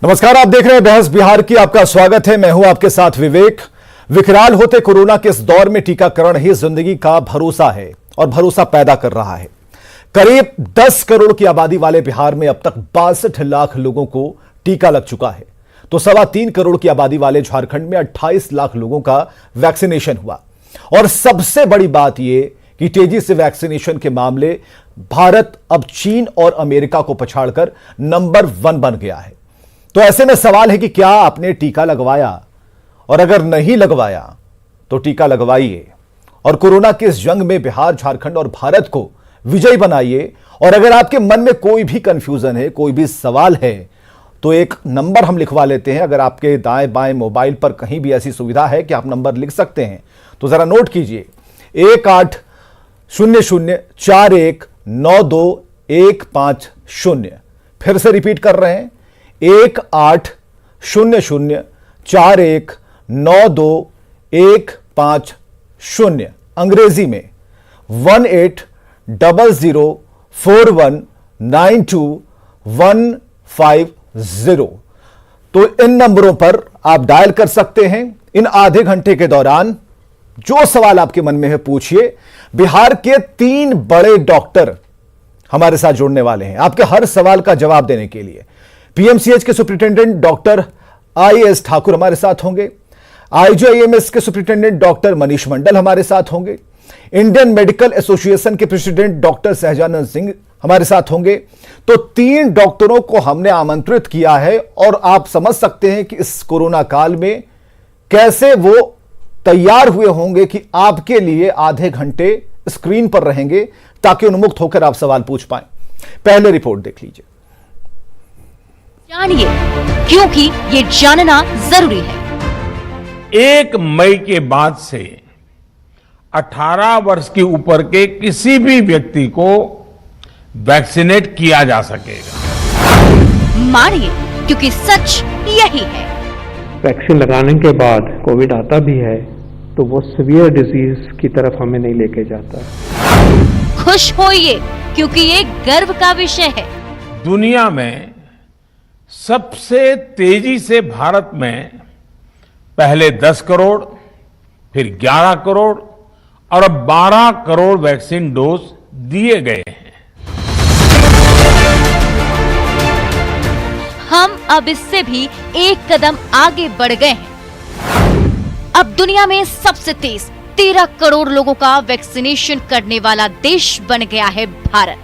नमस्कार, आप देख रहे हैं बहस बिहार की। आपका स्वागत है। मैं हूं आपके साथ विवेक। विकराल होते कोरोना के इस दौर में टीकाकरण ही जिंदगी का भरोसा है और भरोसा पैदा कर रहा है। करीब 10 करोड़ की आबादी वाले बिहार में अब तक 62 लाख लोगों को टीका लग चुका है, तो 3.25 करोड़ की आबादी वाले झारखंड में 28 लाख लोगों का वैक्सीनेशन हुआ। और सबसे बड़ी बात यह कि तेजी से वैक्सीनेशन के मामले भारत अब चीन और अमेरिका को पछाड़कर नंबर 1 बन गया है। तो ऐसे में सवाल है कि क्या आपने टीका लगवाया, और अगर नहीं लगवाया तो टीका लगवाइए और कोरोना की इस जंग में बिहार, झारखंड और भारत को विजयी बनाइए। और अगर आपके मन में कोई भी कंफ्यूजन है, कोई भी सवाल है, तो एक नंबर हम लिखवा लेते हैं। अगर आपके दाएं बाएं मोबाइल पर कहीं भी ऐसी सुविधा है कि आप नंबर लिख सकते हैं तो जरा नोट कीजिए। 1800419215 फिर से रिपीट कर रहे हैं, 1800419215 अंग्रेजी में 1800419215 तो इन नंबरों पर आप डायल कर सकते हैं। इन आधे घंटे के दौरान जो सवाल आपके मन में है पूछिए। बिहार के 3 बड़े डॉक्टर हमारे साथ जुड़ने वाले हैं आपके हर सवाल का जवाब देने के लिए। पीएमसीएच के सुप्रिंटेंडेंट डॉक्टर आईएस ठाकुर हमारे साथ होंगे। आईजीआईएमएस के सुप्रिंटेंडेंट डॉक्टर मनीष मंडल हमारे साथ होंगे। इंडियन मेडिकल एसोसिएशन के प्रेसिडेंट डॉक्टर सहजानंद सिंह हमारे साथ होंगे। तो 3 डॉक्टरों को हमने आमंत्रित किया है और आप समझ सकते हैं कि इस कोरोना काल में कैसे वो तैयार हुए होंगे कि आपके लिए आधे घंटे स्क्रीन पर रहेंगे ताकि उन्मुक्त होकर आप सवाल पूछ पाएं। पहले रिपोर्ट देख लीजिए। जानिए, क्योंकि ये जानना जरूरी है। 1 मई के बाद से 18 वर्ष के ऊपर के किसी भी व्यक्ति को वैक्सीनेट किया जा सकेगा। मानिए, क्योंकि सच यही है। वैक्सीन लगाने के बाद कोविड आता भी है तो वो सीवियर डिजीज की तरफ हमें नहीं लेके जाता। खुश होइए, क्योंकि ये गर्व का विषय है। दुनिया में सबसे तेजी से भारत में पहले 10 करोड़, फिर 11 करोड़ और अब 12 करोड़ वैक्सीन डोज दिए गए हैं। हम अब इससे भी एक कदम आगे बढ़ गए हैं। अब दुनिया में सबसे तेज 13 करोड़ लोगों का वैक्सीनेशन करने वाला देश बन गया है भारत।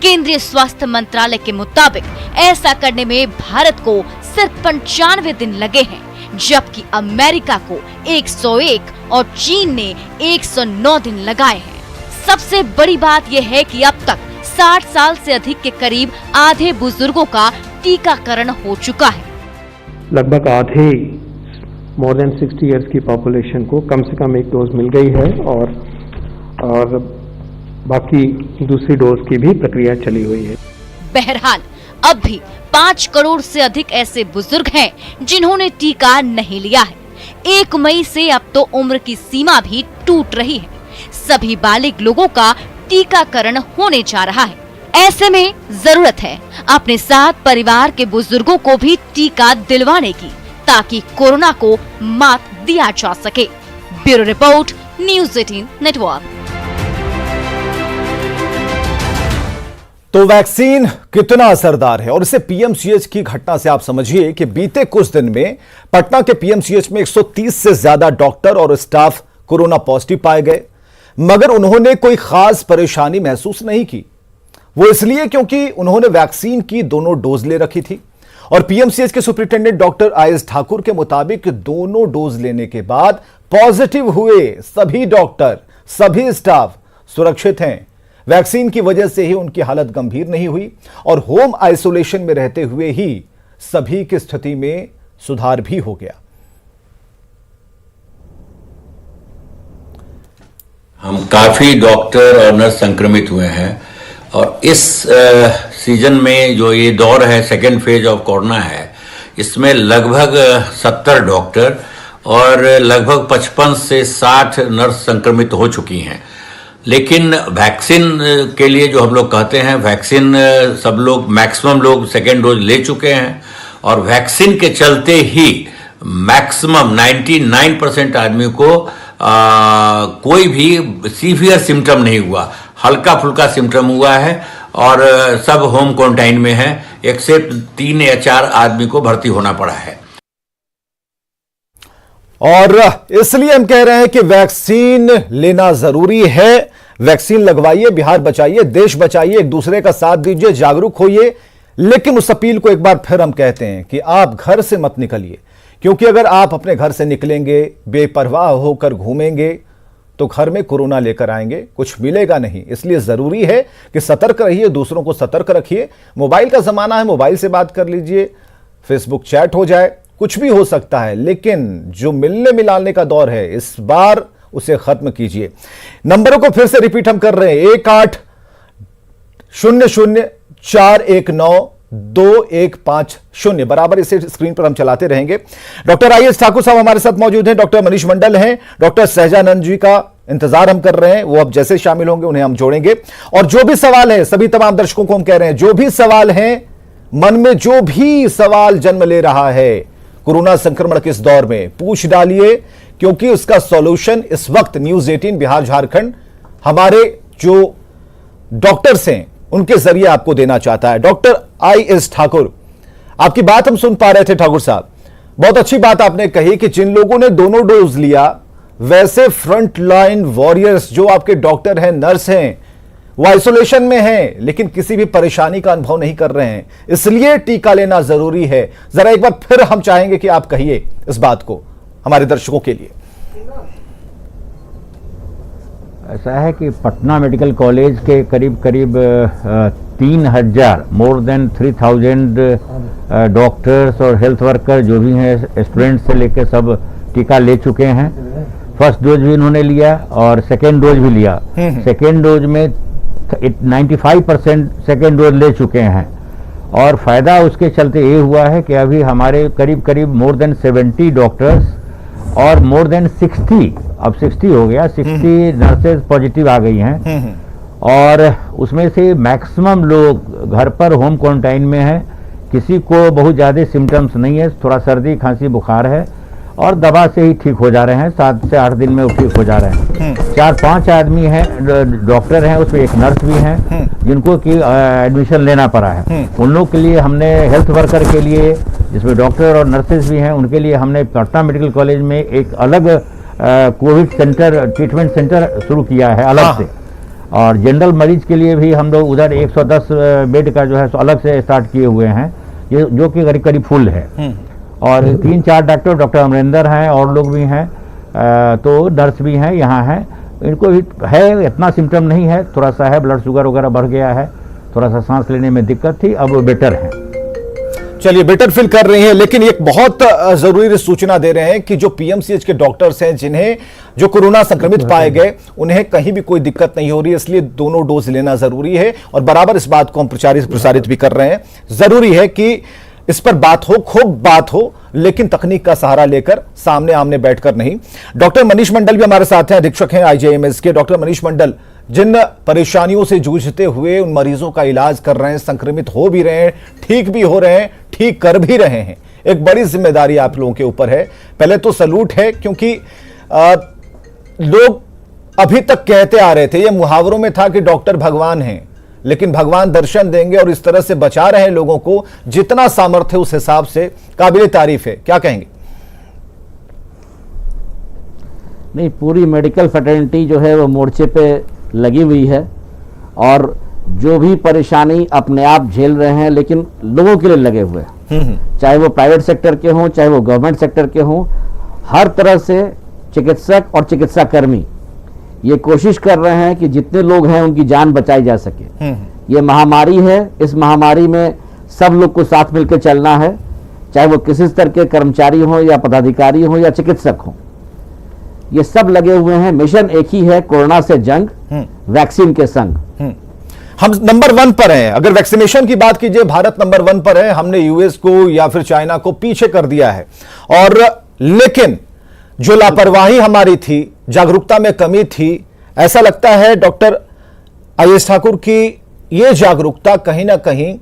केंद्रीय स्वास्थ्य मंत्रालय के मुताबिक ऐसा करने में भारत को सिर्फ 95 दिन लगे हैं, जबकि अमेरिका को 101 और चीन ने 109 दिन लगाए हैं। सबसे बड़ी बात यह है कि अब तक 60 साल से अधिक के करीब आधे बुजुर्गों का टीकाकरण हो चुका है। लगभग आधे मोर देन 60 इयर्स की पॉपुलेशन को कम से कम 1 डोज मिल गई है और बाकी दूसरी डोज की भी प्रक्रिया चली हुई है। बहरहाल अब भी 5 करोड़ से अधिक ऐसे बुजुर्ग हैं जिन्होंने टीका नहीं लिया है। 1 मई से अब तो उम्र की सीमा भी टूट रही है। सभी बालिग लोगों का टीकाकरण होने जा रहा है। ऐसे में जरूरत है अपने साथ परिवार के बुजुर्गों को भी टीका दिलवाने की, ताकि कोरोना को मात दिया जा सके। Bureau report, news 18 network. तो वैक्सीन कितना असरदार है, और इसे पीएमसीएच की घटना से आप समझिए कि बीते कुछ दिन में पटना के पीएमसीएच में 130 से ज्यादा डॉक्टर और स्टाफ कोरोना पॉजिटिव पाए गए, मगर उन्होंने कोई खास परेशानी महसूस नहीं की। वो इसलिए क्योंकि उन्होंने वैक्सीन की दोनों डोज ले रखी थी। और पीएमसीएच के सुप्रिंटेंडेंट डॉक्टर आईएस ठाकुर के मुताबिक दोनों डोज लेने के बाद पॉजिटिव हुए सभी डॉक्टर, सभी स्टाफ सुरक्षित हैं। वैक्सीन की वजह से ही उनकी हालत गंभीर नहीं हुई और होम आइसोलेशन में रहते हुए ही सभी की स्थिति में सुधार भी हो गया। हम काफी डॉक्टर और नर्स संक्रमित हुए हैं और इस सीजन में जो ये दौर है, सेकेंड फेज ऑफ कोरोना है, इसमें लगभग 70 डॉक्टर और लगभग 55 से 60 नर्स संक्रमित हो चुकी हैं। लेकिन वैक्सीन के लिए जो हम लोग कहते हैं, वैक्सीन सब लोग, मैक्सिमम लोग सेकेंड डोज ले चुके हैं और वैक्सीन के चलते ही मैक्सिमम 99% आदमी को कोई भी सीवियर सिम्टम नहीं हुआ, हल्का फुल्का सिम्टम हुआ है और सब होम क्वारंटाइन में है, एक्सेप्ट 3 या 4 आदमी को भर्ती होना पड़ा है। और इसलिए हम कह रहे हैं कि वैक्सीन लेना जरूरी है। वैक्सीन लगवाइए, बिहार बचाइए, देश बचाइए, एक दूसरे का साथ दीजिए, जागरूक होइए। लेकिन उस अपील को एक बार फिर हम कहते हैं कि आप घर से मत निकलिए, क्योंकि अगर आप अपने घर से निकलेंगे, बेपरवाह होकर घूमेंगे, तो घर में कोरोना लेकर आएंगे, कुछ मिलेगा नहीं। इसलिए जरूरी है कि सतर्क रहिए, दूसरों को सतर्क रखिए। मोबाइल का जमाना है, मोबाइल से बात कर लीजिए, फेसबुक चैट हो जाए, कुछ भी हो सकता है, लेकिन जो मिलने मिलाने का दौर है इस बार उसे खत्म कीजिए। नंबरों को फिर से रिपीट हम कर रहे हैं, 1800419215 बराबर इसे स्क्रीन पर हम चलाते रहेंगे। डॉक्टर आई एस ठाकुर साहब हमारे साथ मौजूद हैं, डॉक्टर मनीष मंडल हैं, डॉक्टर सहजानंद जी का इंतजार हम कर रहे हैं, वो अब जैसे शामिल होंगे उन्हें हम जोड़ेंगे। और जो भी सवाल है, सभी तमाम दर्शकों को हम कह रहे हैं, जो भी सवाल है, मन में जो भी सवाल जन्म ले रहा है कोरोना संक्रमण के इस दौर में, पूछ डालिए, क्योंकि उसका सॉल्यूशन इस वक्त न्यूज 18 बिहार झारखंड हमारे जो डॉक्टर्स हैं उनके जरिए आपको देना चाहता है। डॉक्टर आई एस ठाकुर, आपकी बात हम सुन पा रहे थे ठाकुर साहब, बहुत अच्छी बात आपने कही कि जिन लोगों ने दोनों डोज लिया, वैसे फ्रंट लाइन वॉरियर्स जो आपके डॉक्टर हैं, नर्स हैं, वो आइसोलेशन में हैं, लेकिन किसी भी परेशानी का अनुभव नहीं कर रहे हैं, इसलिए टीका लेना जरूरी है। जरा एक बार फिर हम चाहेंगे कि आप कहिए इस बात को हमारे दर्शकों के लिए। ऐसा है कि पटना मेडिकल कॉलेज के करीब 3000 मोर देन 3000 डॉक्टर्स और हेल्थ वर्कर जो भी हैं, स्टूडेंट्स से लेकर सब टीका ले चुके हैं। फर्स्ट डोज भी इन्होंने लिया और सेकेंड डोज भी लिया। सेकेंड डोज में 95% सेकेंड डोज ले चुके हैं और फायदा उसके चलते ये हुआ है कि अभी हमारे करीब मोर देन 70 डॉक्टर्स और मोर देन 60, अब 60 हो गया, 60 नर्सेज पॉजिटिव आ गई हैं और उसमें से मैक्सिमम लोग घर पर होम क्वारंटाइन में हैं। किसी को बहुत ज़्यादा सिम्टम्स नहीं है, थोड़ा सर्दी खांसी बुखार है और दवा से ही ठीक हो जा रहे हैं, 7 से 8 दिन में वो ठीक हो जा रहे हैं। 4-5 आदमी हैं, डॉक्टर हैं, उसमें एक नर्स भी हैं जिनको कि एडमिशन लेना पड़ा है। उन लोग के लिए हमने, हेल्थ वर्कर के लिए जिसमें डॉक्टर और नर्सेज भी हैं, उनके लिए हमने पटना मेडिकल कॉलेज में एक अलग कोविड सेंटर, ट्रीटमेंट सेंटर शुरू किया है अलग से। और जनरल मरीज के लिए भी हम लोग उधर 110 बेड का जो है अलग से स्टार्ट किए हुए हैं, ये जो कि करीब फुल है। और 3-4 डॉक्टर अमरिंदर हैं और लोग भी हैं, तो नर्स भी हैं, यहाँ हैं। इनको भी है, इतना सिम्टम नहीं है, थोड़ा सा है, ब्लड शुगर वगैरह बढ़ गया है, थोड़ा सा सांस लेने में दिक्कत थी, अब वो बेटर है। चलिए, बेटर फील कर रही हैं, लेकिन एक बहुत जरूरी सूचना दे रहे हैं कि जो पीएमसीएच के डॉक्टर्स हैं, जिन्हें जो कोरोना संक्रमित पाए गए, उन्हें कहीं भी कोई दिक्कत नहीं हो रही है, इसलिए दोनों डोज लेना जरूरी है। और बराबर इस बात को हम प्रसारित भी कर रहे हैं। जरूरी है कि इस पर बात हो, खूब बात हो, लेकिन तकनीक का सहारा लेकर, सामने आमने बैठकर नहीं। डॉक्टर मनीष मंडल भी हमारे साथ हैं, अधीक्षक हैं आईजीआईएमएस के। डॉक्टर मनीष मंडल, जिन परेशानियों से जूझते हुए उन मरीजों का इलाज कर रहे हैं, संक्रमित हो भी रहे हैं, ठीक भी हो रहे हैं, ठीक कर भी रहे हैं, एक बड़ी जिम्मेदारी आप लोगों के ऊपर है। पहले तो सलूट है, क्योंकि लोग अभी तक कहते आ रहे थे, ये मुहावरों में था कि डॉक्टर भगवान हैं, लेकिन भगवान दर्शन देंगे और इस तरह से बचा रहे हैं लोगों को, जितना सामर्थ्य उस हिसाब से काबिल तारीफ है। क्या कहेंगे? नहीं, पूरी मेडिकल फ्रेटर्निटी जो है वो मोर्चे पे लगी हुई है और जो भी परेशानी अपने आप झेल रहे हैं, लेकिन लोगों के लिए लगे हुए हैं, चाहे वो प्राइवेट सेक्टर के हों, चाहे वो गवर्नमेंट सेक्टर के हों, हर तरह से चिकित्सक और चिकित्सा कर्मी ये कोशिश कर रहे हैं कि जितने लोग हैं उनकी जान बचाई जा सके। ये महामारी है, इस महामारी में सब लोग को साथ मिलकर चलना है, चाहे वो किसी स्तर के कर्मचारी हों या पदाधिकारी हों या चिकित्सक हों, ये सब लगे हुए हैं। मिशन एक ही है, कोरोना से जंग, वैक्सीन के संग। हम नंबर 1 पर हैं। अगर वैक्सीनेशन की बात कीजिए, भारत नंबर 1 पर है। हमने यूएस को या फिर चाइना को पीछे कर दिया है। और लेकिन जो लापरवाही हमारी थी, जागरूकता में कमी थी, ऐसा लगता है डॉक्टर आई एस ठाकुर की ये जागरूकता कहीं ना कहीं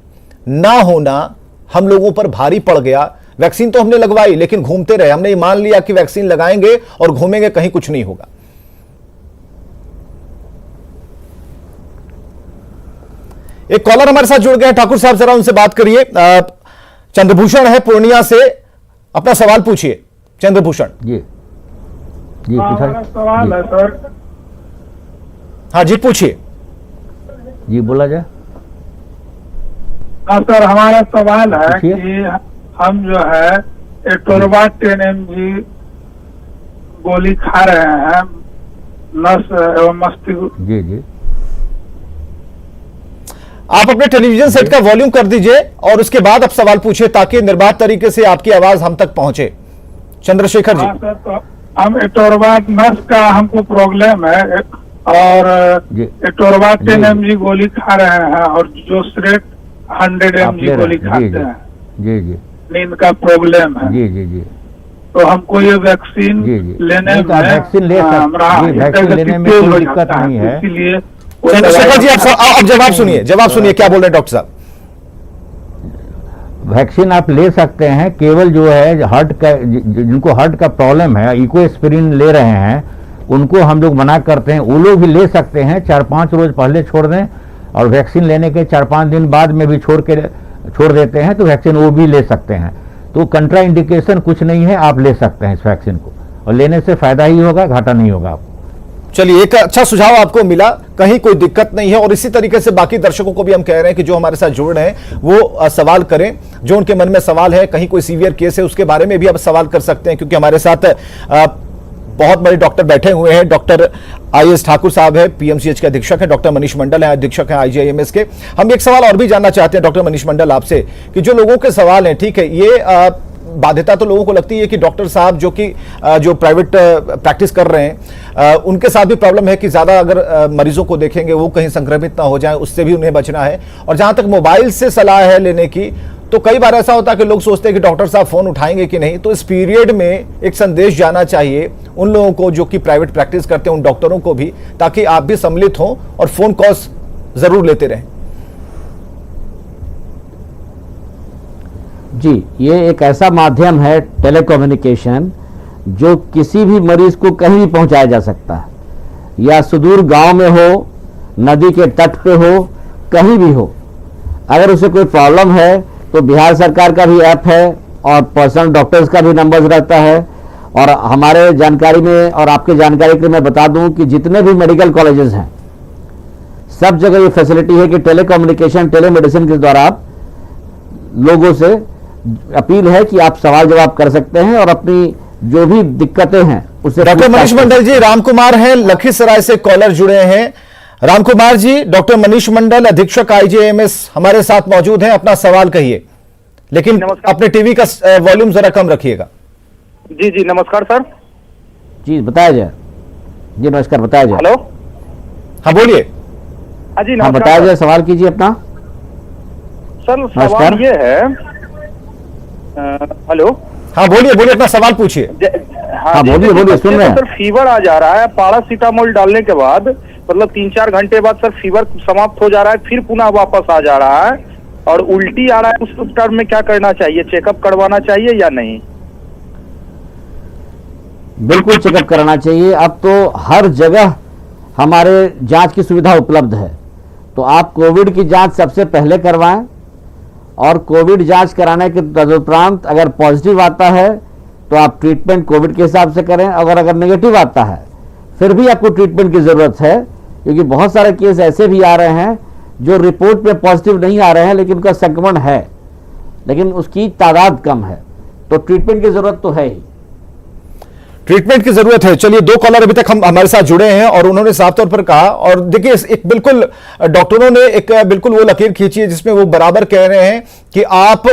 ना होना हम लोगों पर भारी पड़ गया। वैक्सीन तो हमने लगवाई लेकिन घूमते रहे, हमने ये मान लिया कि वैक्सीन लगाएंगे और घूमेंगे, कहीं कुछ नहीं होगा। एक कॉलर हमारे साथ जुड़ गए हैं, ठाकुर साहब जरा उनसे बात करिए। चंद्रभूषण है पूर्णिया से, अपना सवाल पूछिए चंद्रभूषण जी पूछा सवाल है सर। हाँ जी पूछिए। जी बोला जाए। हाँ सर, हमारा सवाल है पूछिए। कि हम जो है एटोरवाट 10 mg गोली खा रहे हैं नस एवं मस्तिष्क। जी जी आप अपने टेलीविजन सेट का वॉल्यूम कर दीजिए और उसके बाद आप सवाल पूछिए ताकि निर्बाध तरीके से आपकी आवाज हम तक पहुंचे। चंद्रशेखर जी। हाँ सर, तो हम एटोरवाट नस का हमको प्रॉब्लम है और जी। एटोरवाट 10 जी। mg गोली खा रहे हैं और जो स्ट्रेट 100 आप ले mg गोली रहे हैं। खाते जी हैं, जी जी नींद का प्रॉब्लम है। जी जी जी तो हमको ये वैक्सीन जी जी लेने नहीं, तो आप में वैक्सीन ले सकते हमारा जी, वैक्सीन लेने में तेज कोई हो दिक्कत जाता नहीं है। इसीलिए चंद्रशेखर जी आप जवाब सुनिए, जवाब सुनिए, क्या बोल रहे हैं डॉक्टर साहब। वैक्सीन आप ले सकते हैं, केवल जो है हार्ट का जिनको हार्ट का प्रॉब्लम है, इकोस्पिरिन ले रहे हैं, उनको हम लोग मना करते हैं। वो लोग भी ले सकते हैं, 4-5 रोज पहले छोड़ दें और वैक्सीन लेने के 4-5 दिन बाद में भी छोड़ देते हैं तो वैक्सीन वो भी ले सकते हैं। तो कंट्रा इंडिकेशन कुछ नहीं है, आप ले सकते हैं इस वैक्सीन को और लेने से फायदा ही होगा, घाटा नहीं होगा आपको। चलिए, एक अच्छा सुझाव आपको मिला, कहीं कोई दिक्कत नहीं है। और इसी तरीके से बाकी दर्शकों को भी हम कह रहे हैं कि जो हमारे साथ जुड़ रहे हैं वो सवाल करें, जो उनके मन में सवाल है, कहीं कोई सीवियर केस है उसके बारे में भी आप सवाल कर सकते हैं, क्योंकि हमारे साथ बहुत बड़े डॉक्टर बैठे हुए हैं। डॉक्टर IAS ठाकुर साहब है, PMCH के अधीक्षक है, डॉक्टर मनीष मंडल है, अधीक्षक है IGIMS के। हम एक सवाल और भी जानना चाहते हैं डॉक्टर मनीष मंडल आपसे कि जो लोगों के सवाल हैं, ठीक है, ये बाध्यता तो लोगों को लगती है कि डॉक्टर साहब जो प्राइवेट प्रैक्टिस कर रहे हैं उनके साथ भी प्रॉब्लम है कि ज्यादा अगर मरीजों को देखेंगे वो कहीं संक्रमित ना हो जाए, उससे भी उन्हें बचना है। और जहां तक मोबाइल से सलाह है लेने की, तो कई बार ऐसा होता है कि लोग सोचते हैं कि डॉक्टर साहब फोन उठाएंगे कि नहीं। तो इस पीरियड में एक संदेश जाना चाहिए उन लोगों को जो कि प्राइवेट प्रैक्टिस करते हैं, उन डॉक्टरों को भी, ताकि आप भी सम्मिलित हों और फोन कॉल्स जरूर लेते रहें। जी, ये एक ऐसा माध्यम है टेलीकम्युनिकेशन जो किसी भी मरीज को कहीं भी पहुंचाया जा सकता है, या सुदूर गांव में हो, नदी के तट पे हो, कहीं भी हो। अगर उसे कोई प्रॉब्लम है तो बिहार सरकार का भी ऐप है और पर्सनल डॉक्टर्स का भी नंबर रहता है। और हमारे जानकारी में और आपके जानकारी के लिए मैं बता दूं कि जितने भी मेडिकल कॉलेजेस हैं सब जगह ये फैसिलिटी है कि टेलीकम्युनिकेशन, टेलीमेडिसिन के द्वारा आप लोगों से अपील है कि आप सवाल जवाब कर सकते हैं और अपनी जो भी दिक्कतें हैं उसे। डॉक्टर मनीष मंडल जी, रामकुमार हैं लखीसराय से कॉलर जुड़े हैं। रामकुमार जी, डॉक्टर मनीष मंडल अधीक्षक IGIMS हमारे साथ मौजूद हैं, अपना सवाल कहिए, लेकिन अपने टीवी का वॉल्यूम जरा कम रखिएगा। जी जी, नमस्कार सर। जी बताया जाए। जी नमस्कार, बताया जाए। हेलो, हाँ बोलिए। हाँ जी हाँ नमस्कार बताया सर। जाए, सवाल कीजिए अपना। सर नमस्कार। सवाल ये है, हेलो, हाँ बोलिए बोलिए, अपना सवाल पूछिए। हाँ, बोलिए, बोलिए, सुन रहे हैं। सर फीवर आ जा रहा है, पैरासीटामोल डालने के बाद मतलब 3-4 घंटे बाद सर फीवर समाप्त हो जा रहा है, फिर पुनः वापस आ जा रहा है और उल्टी आ रहा है। उस टर्म में क्या करना चाहिए, चेकअप करवाना चाहिए या नहीं? बिल्कुल चेकअप कराना चाहिए। अब तो हर जगह हमारे जांच की सुविधा उपलब्ध है, तो आप कोविड की जांच सबसे पहले करवाएं और कोविड जांच कराने के तदुपरांत अगर पॉजिटिव आता है तो आप ट्रीटमेंट कोविड के हिसाब से करें। अगर नेगेटिव आता है फिर भी आपको ट्रीटमेंट की जरूरत है, क्योंकि बहुत सारे केस ऐसे भी आ रहे हैं जो रिपोर्ट में पॉजिटिव नहीं आ रहे हैं लेकिन उनका संक्रमण है, लेकिन उसकी तादाद कम है, तो ट्रीटमेंट की जरूरत तो है ही। ट्रीटमेंट की जरूरत है। चलिए, 2 कॉलर अभी तक हम हमारे साथ जुड़े हैं और उन्होंने साफ तौर पर कहा, और देखिए एक बिल्कुल डॉक्टरों ने एक बिल्कुल वो लकीर खींची है जिसमें वो बराबर कह रहे हैं कि आप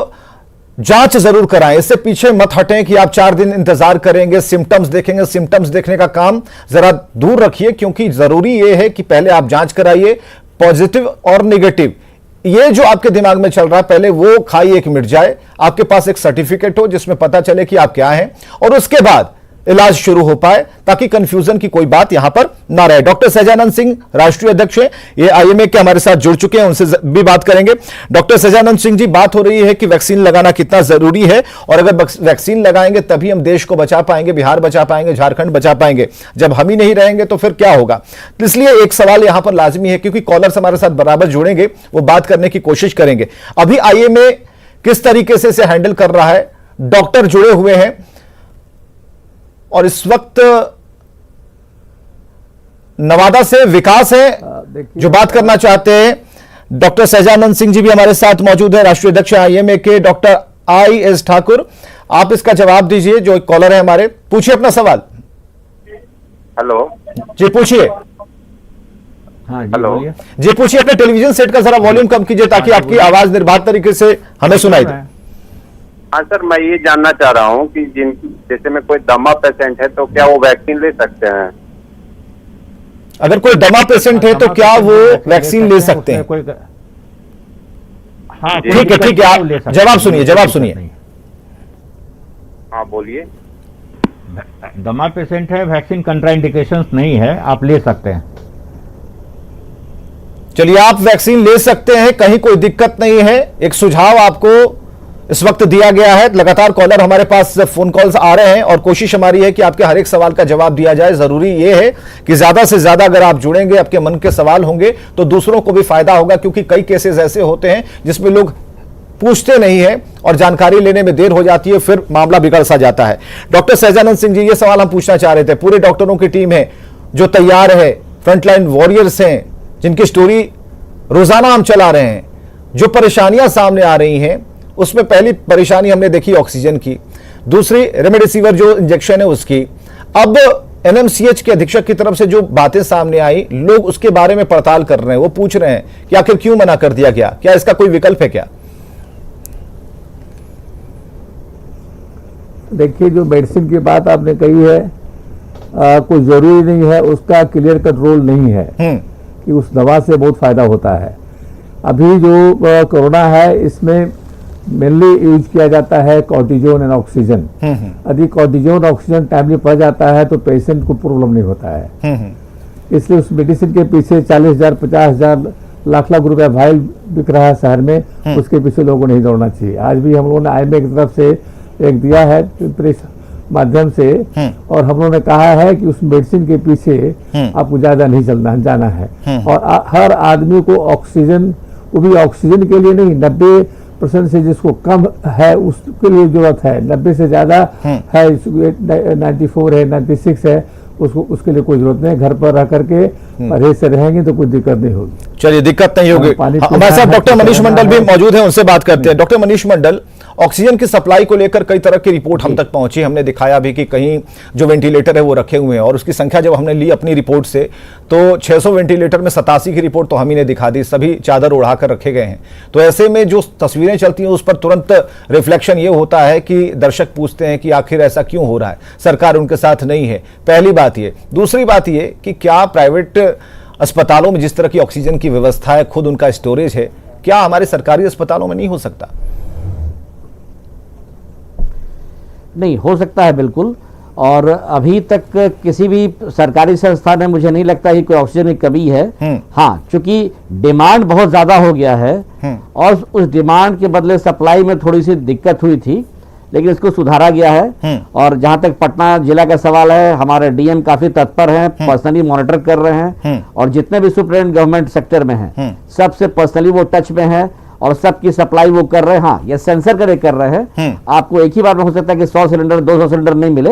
जांच जरूर कराएं, इससे पीछे मत हटें कि आप 4 दिन इंतजार करेंगे, सिम्टम्स देखेंगे। सिम्टम्स देखने का काम जरा दूर रखिए, क्योंकि जरूरी यह है कि पहले आप जांच कराइए, पॉजिटिव और नेगेटिव ये जो आपके दिमाग में चल रहा है पहले वो खाइए कि मिट जाए, आपके पास एक सर्टिफिकेट हो जिसमें पता चले कि आप क्या हैं, और उसके बाद इलाज शुरू हो पाए, ताकि कंफ्यूजन की कोई बात यहां पर ना रहे। डॉक्टर सहजानंद सिंह राष्ट्रीय अध्यक्ष हैं, ये आईएमए के हमारे साथ जुड़ चुके हैं, उनसे भी बात करेंगे। डॉक्टर सहजानंद सिंह जी, बात हो रही है कि वैक्सीन लगाना कितना जरूरी है, और अगर वैक्सीन लगाएंगे तभी हम देश को बचा पाएंगे, बिहार बचा पाएंगे, झारखंड बचा पाएंगे। जब हम ही नहीं रहेंगे तो फिर क्या होगा? इसलिए एक सवाल यहां पर लाजमी है, क्योंकि कॉलर्स हमारे साथ बराबर जुड़ेंगे, वो बात करने की कोशिश करेंगे। अभी आईएमए किस तरीके से इसे हैंडल कर रहा है, डॉक्टर जुड़े हुए हैं, और इस वक्त नवादा से विकास है जो बात करना चाहते हैं। डॉक्टर सहजानंद सिंह जी भी हमारे साथ मौजूद है, राष्ट्रीय अध्यक्ष आईएमए के। Doctor IS. ठाकुर, आप इसका जवाब दीजिए। जो एक कॉलर है हमारे, पूछिए अपना सवाल। हेलो जी, पूछिए। हाँ जी, हेलो बोलिए। जी, पूछिए। अपने टेलीविजन सेट का जरा वॉल्यूम कम कीजिए, ताकि आपकी आवाज निर्बाध तरीके से हमें सुनाई दे। हाँ सर, मैं ये जानना चाह रहा हूँ कि जैसे में कोई दमा पेशेंट है तो क्या वो वैक्सीन ले सकते हैं? अगर कोई दमा पेशेंट है तो क्या वो वैक्सीन ले सकते हैं? हाँ, ठीक है, ठीक है, आप जवाब सुनिए, जवाब सुनिए। हाँ बोलिए। दमा पेशेंट है, वैक्सीन कंट्राइंडिकेशंस नहीं है, आप ले सकते हैं। चलिए, आप वैक्सीन ले सकते हैं, कहीं कोई दिक्कत नहीं है। एक सुझाव आपको इस वक्त दिया गया है। लगातार कॉलर हमारे पास फोन कॉल्स आ रहे हैं, और कोशिश हमारी है कि आपके हर एक सवाल का जवाब दिया जाए। जरूरी यह है कि ज्यादा से ज्यादा अगर आप जुड़ेंगे, आपके मन के सवाल होंगे, तो दूसरों को भी फायदा होगा, क्योंकि कई केसेस ऐसे होते हैं जिसमें लोग पूछते नहीं है और जानकारी लेने में देर हो जाती है, फिर मामला बिगड़ सा जाता है। डॉक्टर सहजानंद सिंह जी, ये सवाल हम पूछना चाह रहे थे। पूरे डॉक्टरों की टीम है जो तैयार है, फ्रंटलाइन वॉरियर्स हैं, जिनकी स्टोरी रोजाना हम चला रहे हैं। जो परेशानियां सामने आ रही हैं, उसमें पहली परेशानी हमने देखी ऑक्सीजन की, दूसरी रेमडेसिविर जो इंजेक्शन है उसकी। अब एनएमसीएच के अधीक्षक की तरफ से जो बातें सामने आई, लोग उसके बारे में पड़ताल कर रहे हैं। वो पूछ रहे हैं कि आखिर क्यों मना कर दिया गया, क्या इसका कोई विकल्प है क्या? देखिए, जो मेडिसिन की बात आपने कही है, कोई जरूरी नहीं है, उसका क्लियर कट रोल नहीं है कि उस दवा से बहुत फायदा होता है। अभी जो कोरोना है, इसमें मेनली यूज किया जाता है कॉर्टिजोन एंड ऑक्सीजन। यदि कॉर्टिजोन ऑक्सीजन टाइमली पड़ जाता है तो पेशेंट को प्रॉब्लम नहीं होता है। इसलिए उस मेडिसिन के पीछे 40,000, 50,000, लाख रुपया वाइल बिक रहा है शहर में, उसके पीछे लोगों को नहीं दौड़ना चाहिए। आज भी हम लोगों ने आईएमए की तरफ से एक दिया है प्रेस माध्यम से, और हम लोगों ने कहा है कि उस मेडिसिन के पीछे आपको ज्यादा नहीं जाना है। और हर आदमी को ऑक्सीजन, वो भी ऑक्सीजन के लिए नहीं, 90% से जिसको कम है उसके लिए जरूरत है। 90 से ज्यादा है, 94 है, 96 है, उसको उसके लिए कोई जरूरत नहीं। घर पर रह करके परहेज से रहेंगे तो कोई दिक्कत नहीं होगी। चलिए, दिक्कत नहीं होगी। हमारे साथ डॉक्टर मनीष मंडल भी मौजूद हैं, उनसे बात करते हैं। डॉक्टर मनीष मंडल, ऑक्सीजन की सप्लाई को लेकर कई तरह की रिपोर्ट हम तक पहुंची। हमने दिखाया भी कि कहीं जो वेंटिलेटर है वो रखे हुए हैं, और उसकी संख्या जब हमने ली अपनी रिपोर्ट से, तो 600 वेंटिलेटर में 87 की रिपोर्ट तो हम ही ने दिखा दी, सभी चादर उड़ाकर रखे गए हैं। तो ऐसे में जो तस्वीरें चलती हैं उस पर तुरंत रिफ्लेक्शन ये होता है कि दर्शक पूछते हैं कि आखिर ऐसा क्यों हो रहा है, सरकार उनके साथ नहीं है। पहली बात ये। दूसरी बात ये कि क्या प्राइवेट अस्पतालों में जिस तरह की ऑक्सीजन की व्यवस्था है, खुद उनका स्टोरेज है, क्या हमारे सरकारी अस्पतालों में नहीं हो सकता? नहीं, हो सकता है बिल्कुल। और अभी तक किसी भी सरकारी संस्था में मुझे नहीं लगता कि कोई ऑक्सीजन की कमी है। हाँ, चूंकि डिमांड बहुत ज्यादा हो गया है, और उस डिमांड के बदले सप्लाई में थोड़ी सी दिक्कत हुई थी, लेकिन इसको सुधारा गया है। और जहां तक पटना जिला का सवाल है, हमारे डीएम काफी तत्पर हैं, पर्सनली मॉनिटर कर रहे हैं, और जितने भी सुपरिटेंडेंट गवर्नमेंट सेक्टर में हैं, सबसे पर्सनली वो टच में है, और सबकी सप्लाई वो कर रहे हैं। हाँ, ये सेंसर करके कर रहे हैं। आपको एक ही बार में हो सकता है कि 100 सिलेंडर 200 सिलेंडर नहीं मिले,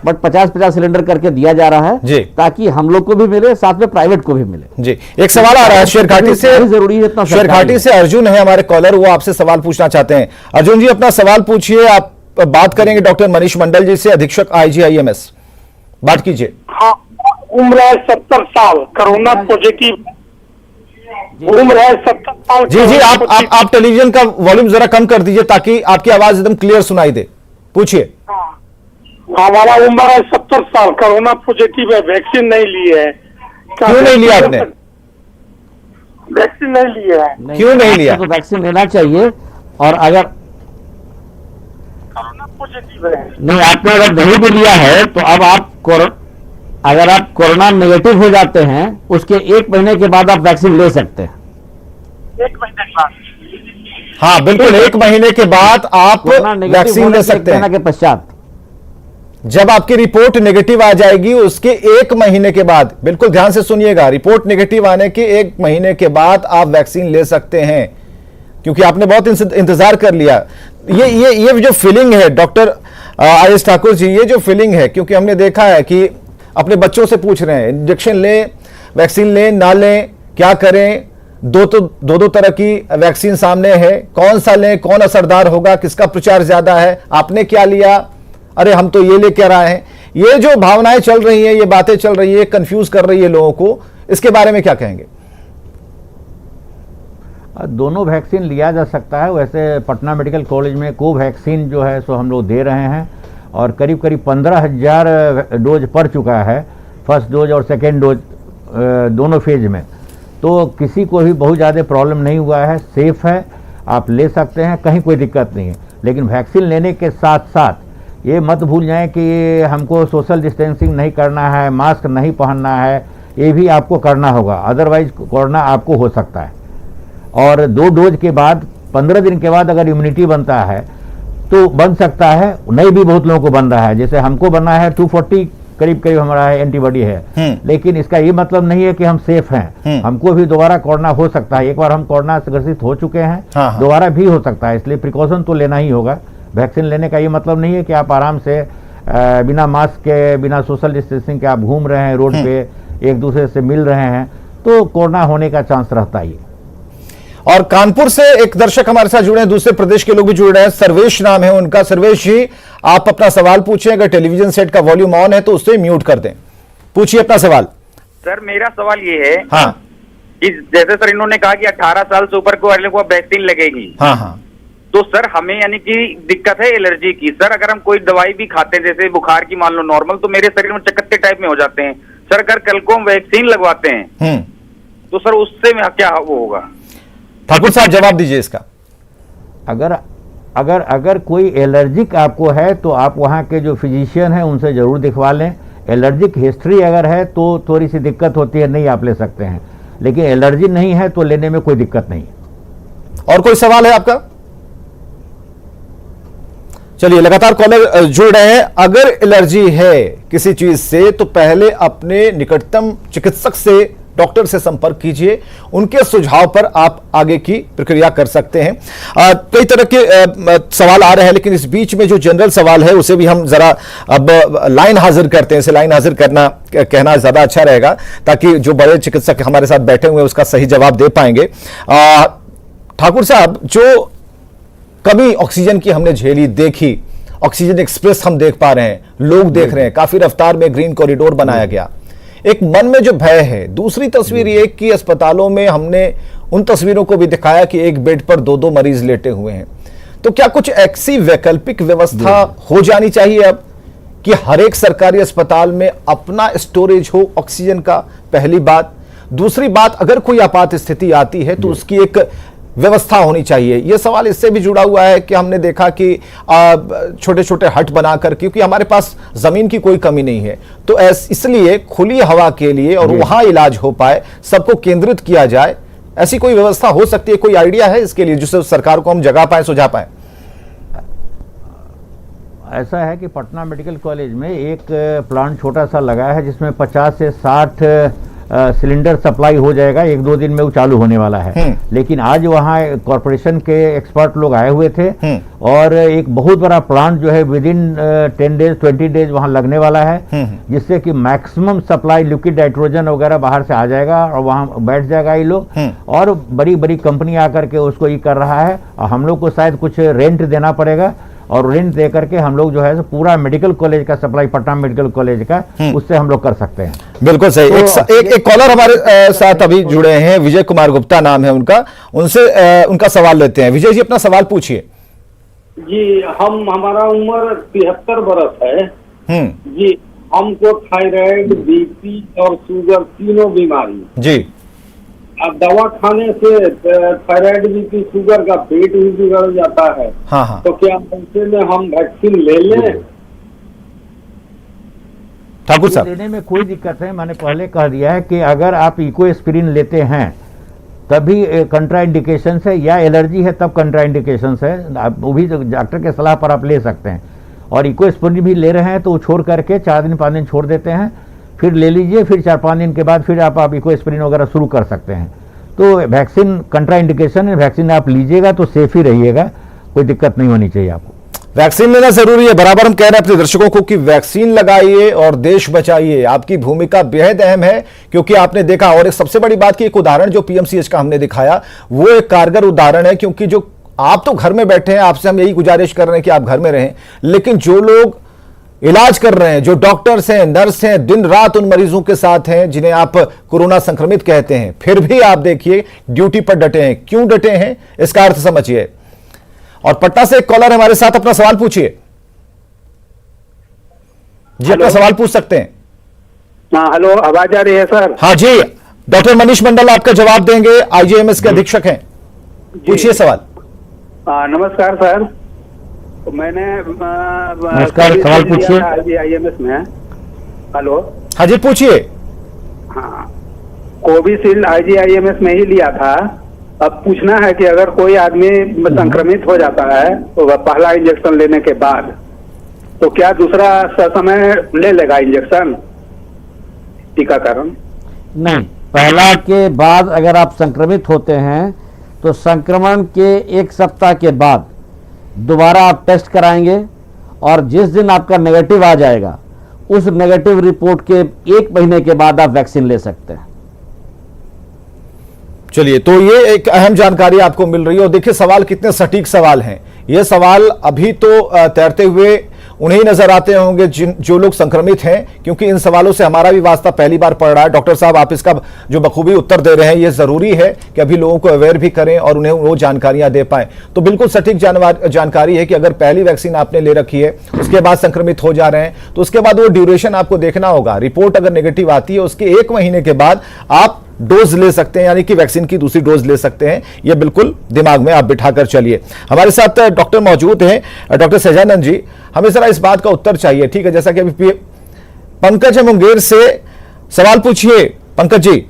बट 50-50 सिलेंडर करके दिया जा रहा है, ताकि हम लोग को भी मिले, साथ में प्राइवेट को भी मिले। जी, एक सवाल आ रहा है शेरघाटी से, जरूरी है। शेरघाटी से अर्जुन है हमारे कॉलर, वो आपसे सवाल पूछना चाहते हैं। अर्जुन जी, अपना सवाल पूछिए। आप बात करेंगे डॉक्टर मनीष मंडल जी से, अधीक्षक आईजीआईएमएस। बात कीजिए। हाँ, उम्र है 70 साल, कोरोना पॉजिटिव, उम्र है 70 साल। जी जी, आप टेलीविजन का वॉल्यूम जरा कम कर दीजिए, ताकि आपकी आवाज एकदम क्लियर सुनाई दे। पूछिए। हमारा उम्र है 70 साल, कोरोना पॉजिटिव है, वैक्सीन नहीं ली है। क्यों नहीं लिया आपने? वैक्सीन नहीं लिया है। क्यों नहीं लिया? तो वैक्सीन लेना चाहिए। और अगर पॉजिटिव है। नहीं, आपने अगर नहीं भी लिया है तो अब आप अगर आप कोरोना नेगेटिव हो जाते हैं उसके 1 महीने के बाद आप वैक्सीन ले सकते हैं। 1 महीने के बाद? हाँ बिल्कुल, 1 महीने के बाद आप वैक्सीन ले सकते हैं। के पश्चात जब आपकी रिपोर्ट नेगेटिव आ जाएगी उसके 1 महीने के बाद, बिल्कुल ध्यान से सुनिएगा, रिपोर्ट नेगेटिव आने के 1 महीने के बाद आप वैक्सीन ले सकते हैं, क्योंकि आपने बहुत इंतजार कर लिया। ये जो फीलिंग है डॉक्टर आयुष ठाकुर जी, ये जो फीलिंग है, क्योंकि हमने देखा है कि अपने बच्चों से पूछ रहे हैं इंजेक्शन लें, वैक्सीन लें, ना लें, क्या करें, दो तरह की वैक्सीन सामने है, कौन सा लें, कौन असरदार होगा, किसका प्रचार ज्यादा है, आपने क्या लिया, अरे हम तो ये लेकर आए हैं। ये जो भावनाएं चल रही हैं, ये बातें चल रही है, कंफ्यूज कर रही है लोगों को, इसके बारे में क्या कहेंगे? दोनों वैक्सीन लिया जा सकता है। वैसे पटना मेडिकल कॉलेज में कोवैक्सीन जो है सो हम लोग दे रहे हैं और करीब 15,000 डोज पड़ चुका है, फर्स्ट डोज और सेकेंड डोज दोनों फेज में। तो किसी को भी बहुत ज़्यादा प्रॉब्लम नहीं हुआ है, सेफ है, आप ले सकते हैं, कहीं कोई दिक्कत नहीं है। लेकिन वैक्सीन लेने के साथ साथ ये मत भूल जाएं कि हमको सोशल डिस्टेंसिंग नहीं करना है, मास्क नहीं पहनना है, ये भी आपको करना होगा, अदरवाइज कोरोना आपको हो सकता है। और 2 डोज के बाद 15 दिन के बाद अगर इम्यूनिटी बनता है तो बन सकता है, नहीं भी बहुत लोगों को बन रहा है, जैसे हमको बना है 240 करीब हमारा एंटीबॉडी है। लेकिन इसका ये मतलब नहीं है कि हम सेफ हैं, हमको भी दोबारा कोरोना हो सकता है। एक बार हम कोरोना से ग्रसित हो चुके हैं, दोबारा भी हो सकता है, इसलिए प्रिकॉशन तो लेना ही होगा। वैक्सीन लेने का ये मतलब नहीं है कि आप आराम से बिना मास्क के, बिना सोशल डिस्टेंसिंग के आप घूम रहे हैं रोड पे, एक दूसरे से मिल रहे हैं, तो कोरोना होने का चांस रहता ही है। और कानपुर से एक दर्शक हमारे साथ जुड़े हैं, दूसरे प्रदेश के लोग भी जुड़ रहे हैं, सर्वेश नाम है उनका। सर्वेश जी, आप अपना सवाल पूछें, अगर टेलीविजन सेट का वॉल्यूम ऑन है तो उससे म्यूट कर दें, पूछिए अपना सवाल। सर मेरा सवाल ये है, हाँ, कि जैसे सर इन्होंने कहा कि 18 साल से ऊपर को वैक्सीन लगेगी, हाँ, तो सर हमें यानी कि दिक्कत है एलर्जी की। सर अगर हम कोई दवाई भी खाते हैं, जैसे बुखार की मान लो नॉर्मल, तो मेरे शरीर में चकत्ते टाइप में हो जाते हैं। सर अगर कल को हम वैक्सीन लगवाते हैं तो सर उससे क्या वो होगा? ठाकुर साहब जवाब दीजिए इसका। अगर कोई एलर्जिक आपको है तो आप वहाँ के जो फिजिशियन हैं उनसे जरूर दिखवा लें। एलर्जिक हिस्ट्री अगर है तो थोड़ी सी दिक्कत होती है, नहीं आप ले सकते हैं, लेकिन एलर्जी नहीं है तो लेने में कोई दिक्कत नहीं। और कोई सवाल है आपका? चलिए, लगातार कॉलर जुड़ रहे हैं। अगर एलर्जी है किसी चीज से तो पहले अपने निकटतम चिकित्सक से, डॉक्टर से संपर्क कीजिए, उनके सुझाव पर आप आगे की प्रक्रिया कर सकते हैं। कई तरह के सवाल आ रहे हैं, लेकिन इस बीच में जो जनरल सवाल है उसे भी हम जरा अब लाइन हाजिर करते हैं। इसे लाइन हाजिर करना कहना ज्यादा अच्छा रहेगा, ताकि जो बड़े चिकित्सक हमारे साथ बैठे हुए हैं उसका सही जवाब दे पाएंगे। ठाकुर साहब, जो कमी ऑक्सीजन की हमने झेली, देखी, ऑक्सीजन एक्सप्रेस हम देख पा रहे हैं, लोग देख रहे हैं, काफी रफ्तार में ग्रीन कॉरिडोर बनाया गया, एक मन में जो भय है। दूसरी तस्वीर ये कि अस्पतालों में हमने उन तस्वीरों को भी दिखाया कि एक बेड पर 2-2 मरीज लेटे हुए हैं। तो क्या कुछ ऐसी वैकल्पिक व्यवस्था हो जानी चाहिए अब कि हर एक सरकारी अस्पताल में अपना स्टोरेज हो ऑक्सीजन का? पहली बात। दूसरी बात, अगर कोई आपात स्थिति आती है तो उसकी एक व्यवस्था होनी चाहिए। यह सवाल इससे भी जुड़ा हुआ है कि हमने देखा कि छोटे छोटे हट बनाकर, क्योंकि हमारे पास जमीन की कोई कमी नहीं है, तो इसलिए खुली हवा के लिए और वहां इलाज हो पाए, सबको केंद्रित किया जाए, ऐसी कोई व्यवस्था हो सकती है? कोई आइडिया है इसके लिए जिससे सरकार को हम जगा पाए, सुझा पाए? ऐसा है कि पटना मेडिकल कॉलेज में एक प्लांट छोटा सा लगा है जिसमें 50 से 60 सिलेंडर सप्लाई हो जाएगा, 1-2 दिन में वो चालू होने वाला है। लेकिन आज वहाँ कॉरपोरेशन के एक्सपर्ट लोग आए हुए थे और एक बहुत बड़ा प्लांट जो है विदिन 10 डेज 20 डेज वहाँ लगने वाला है, जिससे कि मैक्सिमम सप्लाई लिक्विड नाइट्रोजन वगैरह बाहर से आ जाएगा और वहाँ बैठ जाएगा ये लोग, और बड़ी बड़ी कंपनी आकर के उसको ये कर रहा है। और हम लोग को शायद कुछ रेंट देना पड़ेगा, और रेंट दे करके हम लोग जो है पूरा मेडिकल कॉलेज का सप्लाई, पटना मेडिकल कॉलेज का, उससे हम लोग कर सकते हैं। बिल्कुल सही। तो एक कॉलर हमारे साथ अभी जुड़े हैं, विजय कुमार गुप्ता नाम है उनका, उनसे उनका सवाल लेते हैं। विजय जी, अपना सवाल पूछिए। जी, हमारा उम्र 73 बरस है जी। हमको थायराइड, बीपी और शुगर तीनों बीमारी जी। अब दवा खाने से थायराइड बीपी शुगर का पेट भी बिगड़ जाता है। हाँ हाँ। तो क्या ऐसे में हम वैक्सीन ले लें? ठाकुर साहब, लेने में कोई दिक्कत है। मैंने पहले कह दिया है कि अगर आप इकोस्प्रिन लेते हैं तभी कंट्राइंडिकेशन है, या एलर्जी है तब कंट्राइंडिकेशन है, वो भी डॉक्टर के सलाह पर आप ले सकते हैं। और इकोस्प्रिन भी ले रहे हैं तो वो छोड़ करके 4 दिन 5 दिन छोड़ देते हैं, फिर ले लीजिए, फिर 4-5 दिन के बाद फिर आप इकोस्प्रिन वगैरह शुरू कर सकते हैं। तो वैक्सीन कंट्राइंडिकेशन है, वैक्सीन आप लीजिएगा तो सेफ ही रहिएगा, कोई दिक्कत नहीं होनी चाहिए आपको। वैक्सीन लेना जरूरी है। बराबर हम कह रहे हैं अपने दर्शकों को कि वैक्सीन लगाइए और देश बचाइए। आपकी भूमिका बेहद अहम है, क्योंकि आपने देखा, और एक सबसे बड़ी बात की एक उदाहरण जो पीएमसीएच का हमने दिखाया वो एक कारगर उदाहरण है, क्योंकि जो आप तो घर में बैठे हैं, आपसे हम यही गुजारिश कर रहे हैं कि आप घर में रहें, लेकिन जो लोग इलाज कर रहे हैं, जो डॉक्टर्स हैं, नर्स हैं, दिन रात उन मरीजों के साथ हैं जिन्हें आप कोरोना संक्रमित कहते हैं, फिर भी आप देखिए ड्यूटी पर डटे हैं। क्यों डटे हैं, इसका अर्थ समझिए। और पटना से एक कॉलर हमारे साथ, अपना सवाल पूछिए जी, अपना सवाल पूछ सकते हैं। हाँ हेलो, आवाज आ रही है सर? हाँ जी, डॉक्टर मनीष मंडल आपका जवाब देंगे, आईजीएमएस के अधीक्षक हैं, पूछिए सवाल। नमस्कार सर, मैंने नमस्कार, सवाल पूछिए। आईजीआईएमएस में। हेलो, हाँ जी पूछिए। हाँ, कोविशील्ड आईजीआईएमएस में ही लिया था। अब पूछना है कि अगर कोई आदमी संक्रमित हो जाता है तो वह पहला इंजेक्शन लेने के बाद तो क्या दूसरा समय ले लेगा इंजेक्शन टीकाकरण? नहीं, पहला के बाद अगर आप संक्रमित होते हैं तो संक्रमण के 1 सप्ताह के बाद दोबारा आप टेस्ट कराएंगे, और जिस दिन आपका नेगेटिव आ जाएगा उस नेगेटिव रिपोर्ट के 1 महीने के बाद आप वैक्सीन ले सकते हैं। चलिए, तो ये एक अहम जानकारी आपको मिल रही है। और देखिए सवाल कितने सटीक सवाल हैं। ये सवाल अभी तो तैरते हुए उन्हें नजर आते होंगे जो लोग संक्रमित हैं, क्योंकि इन सवालों से हमारा भी वास्ता पहली बार पड़ रहा है। डॉक्टर साहब, आप इसका जो बखूबी उत्तर दे रहे हैं, ये जरूरी है कि अभी लोगों को अवेयर भी करें और उन्हें वो जानकारियां दे पाएं। तो बिल्कुल सटीक जानकारी है कि अगर पहली वैक्सीन आपने ले रखी है, उसके बाद संक्रमित हो जा रहे हैं, तो उसके बाद वो ड्यूरेशन आपको देखना होगा। रिपोर्ट अगर नेगेटिव आती है, उसके 1 महीने के बाद आप डोज ले सकते हैं, यानी कि वैक्सीन की दूसरी डोज ले सकते हैं। ये बिल्कुल दिमाग में आप बिठाकर चलिए। हमारे साथ डॉक्टर मौजूद हैं, डॉक्टर सहजानंद जी। हमें जरा इस बात का उत्तर चाहिए, ठीक है? जैसा कि अभी पंकज है मुंगेर से, सवाल पूछिए पंकज जी।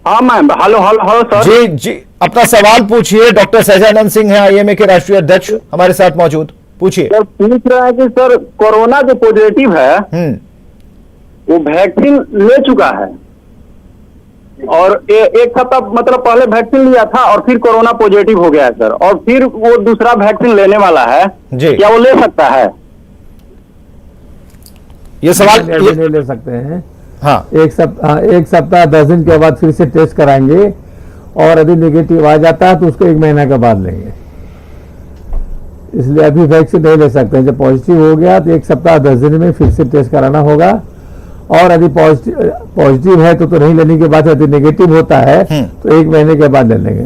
हाँ ma'am, hello hello hello sir. जी जी, अपना सवाल पूछिए। डॉक्टर सहजानंद सिंह है, आईएमए के राष्ट्रीय अध्यक्ष, हमारे साथ मौजूद, पूछिए। सर पूछ रहा है कि सर कोरोना जो पॉजिटिव है वो वैक्सीन ले चुका है और 1 सप्ताह मतलब पहले वैक्सीन लिया था और फिर कोरोना पॉजिटिव हो गया है सर, और फिर वो दूसरा वैक्सीन लेने वाला है जी, क्या वो ले सकता है? ये सवाल नहीं ले सकते हैं। हाँ, 1 सप्ताह 10 दिन के बाद फिर से टेस्ट कराएंगे, और यदि नेगेटिव आ जाता है तो उसको 1 महीना के बाद लेंगे। इसलिए अभी वैक्सीन नहीं ले सकते हैं। जब पॉजिटिव हो गया तो 1 सप्ताह 10 दिन में फिर से टेस्ट कराना होगा, और यदि पॉजिटिव है तो नहीं लेने के बाद, यदि नेगेटिव होता है तो 1 महीने के बाद ले लेंगे।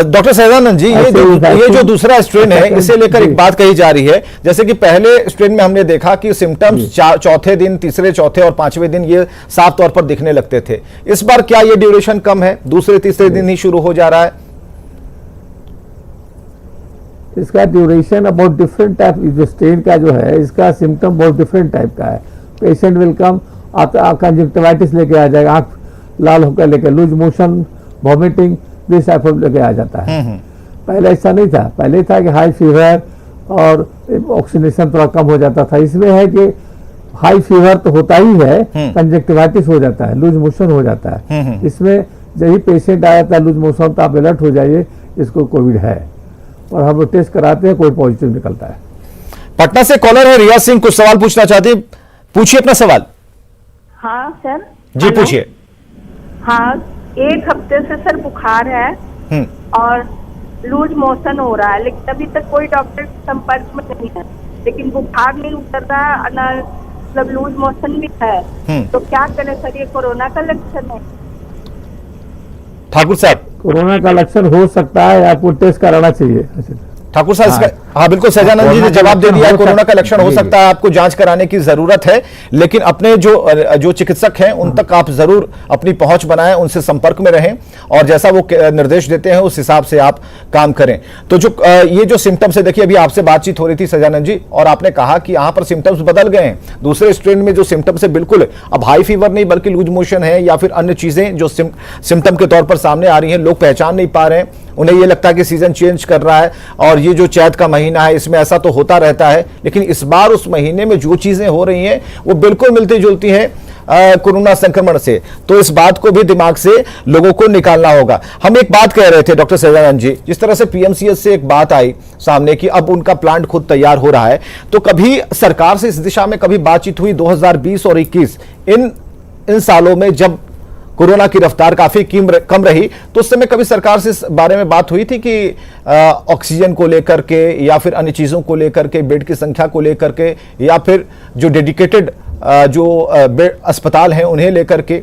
डॉक्टर सहजानंद जी, ये जो दूसरा स्ट्रेन है, इसे लेकर एक बात कही जा रही है, जैसे कि पहले स्ट्रेन में हमने देखा कि सिम्टम्स चौथे दिन, तीसरे, चौथे और 5वें दिन ये साफ तौर पर दिखने लगते थे। इस बार क्या ये ड्यूरेशन कम है, दूसरे तीसरे दिन ही शुरू हो जा रहा है? इसका ड्यूरेशन अबाउट डिफरेंट टाइप, जो स्ट्रेन का जो है, इसका सिम्टम बहुत डिफरेंट टाइप का है। पेशेंट विल कम, आपका कंजक्टिवाइटिस लेके आ जाएगा, आंख लाल होकर लेके, loose motion, vomiting, this type लेके आ जाता है। पहले ऐसा नहीं था। पहले था कि हाई फीवर और ऑक्सीनेशन थोड़ा कम हो जाता था। इसमें है कि हाई फीवर तो होता ही है, कंजक्टिवाइटिस हो जाता है, लूज मोशन हो जाता है। इसमें जब ही पेशेंट आ जाता है लूज मोशन तो आप अलर्ट हो जाइए, इसको कोविड है, और हम टेस्ट कराते हैं, कोई पॉजिटिव निकलता है। पटना से कॉलर है रिया सिंह, कुछ सवाल पूछना चाहती, पूछिए अपना सवाल। हाँ सर जी पूछिए। हाँ, 1 हफ्ते से सर बुखार है और लूज मोशन हो रहा है, लेकिन अभी तक कोई डॉक्टर के संपर्क में नहीं है, लेकिन बुखार नहीं उतर रहा, मतलब लूज मोशन भी है, तो क्या करें सर? ये कोरोना का लक्षण है? ठाकुर साहब, कोरोना का लक्षण हो सकता है, आपको टेस्ट कराना चाहिए। ठाकुर साहब हाँ बिल्कुल, सहजानंद जी ने जवाब दे दिया। कोरोना का लक्षण हो सकता है, आपको जांच कराने की जरूरत है, लेकिन अपने जो चिकित्सक हैं उन तक आप जरूर अपनी पहुंच बनाएं, उनसे संपर्क में रहें और जैसा वो निर्देश देते हैं उस हिसाब से आप काम करें। तो जो ये जो सिम्टम्स है, देखिए अभी आपसे बातचीत हो रही थी सहजानंद जी, और आपने कहा कि यहाँ पर सिम्टम्स बदल गए हैं। दूसरे स्ट्रेन में जो सिम्टम्स है बिल्कुल अब हाई फीवर नहीं बल्कि लूज मोशन है या फिर अन्य चीजें जो सिम्टम के तौर पर सामने आ रही हैं, लोग पहचान नहीं पा रहे हैं, उन्हें ये लगता है कि सीजन चेंज कर रहा है और ये जो चैत का महीना है इसमें ऐसा तो होता रहता है, लेकिन इस बार उस महीने में जो चीजें हो रही हैं वो बिल्कुल मिलती जुलती हैं कोरोना संक्रमण से। तो इस बात को भी दिमाग से लोगों को निकालना होगा। हम एक बात कह रहे थे डॉक्टर सहजानंद जी, जिस तरह से पीएमसीएच से एक बात आई सामने कि अब उनका प्लांट खुद तैयार हो रहा है, तो कभी सरकार से इस दिशा में कभी बातचीत हुई? 2020 और 21 इन सालों में जब कोरोना की रफ्तार काफी कम रही, तो उस समय कभी सरकार से इस बारे में बात हुई थी कि ऑक्सीजन को लेकर के या फिर अन्य चीजों को लेकर के, बेड की संख्या को लेकर के, या फिर जो डेडिकेटेड जो बेड अस्पताल हैं उन्हें लेकर के?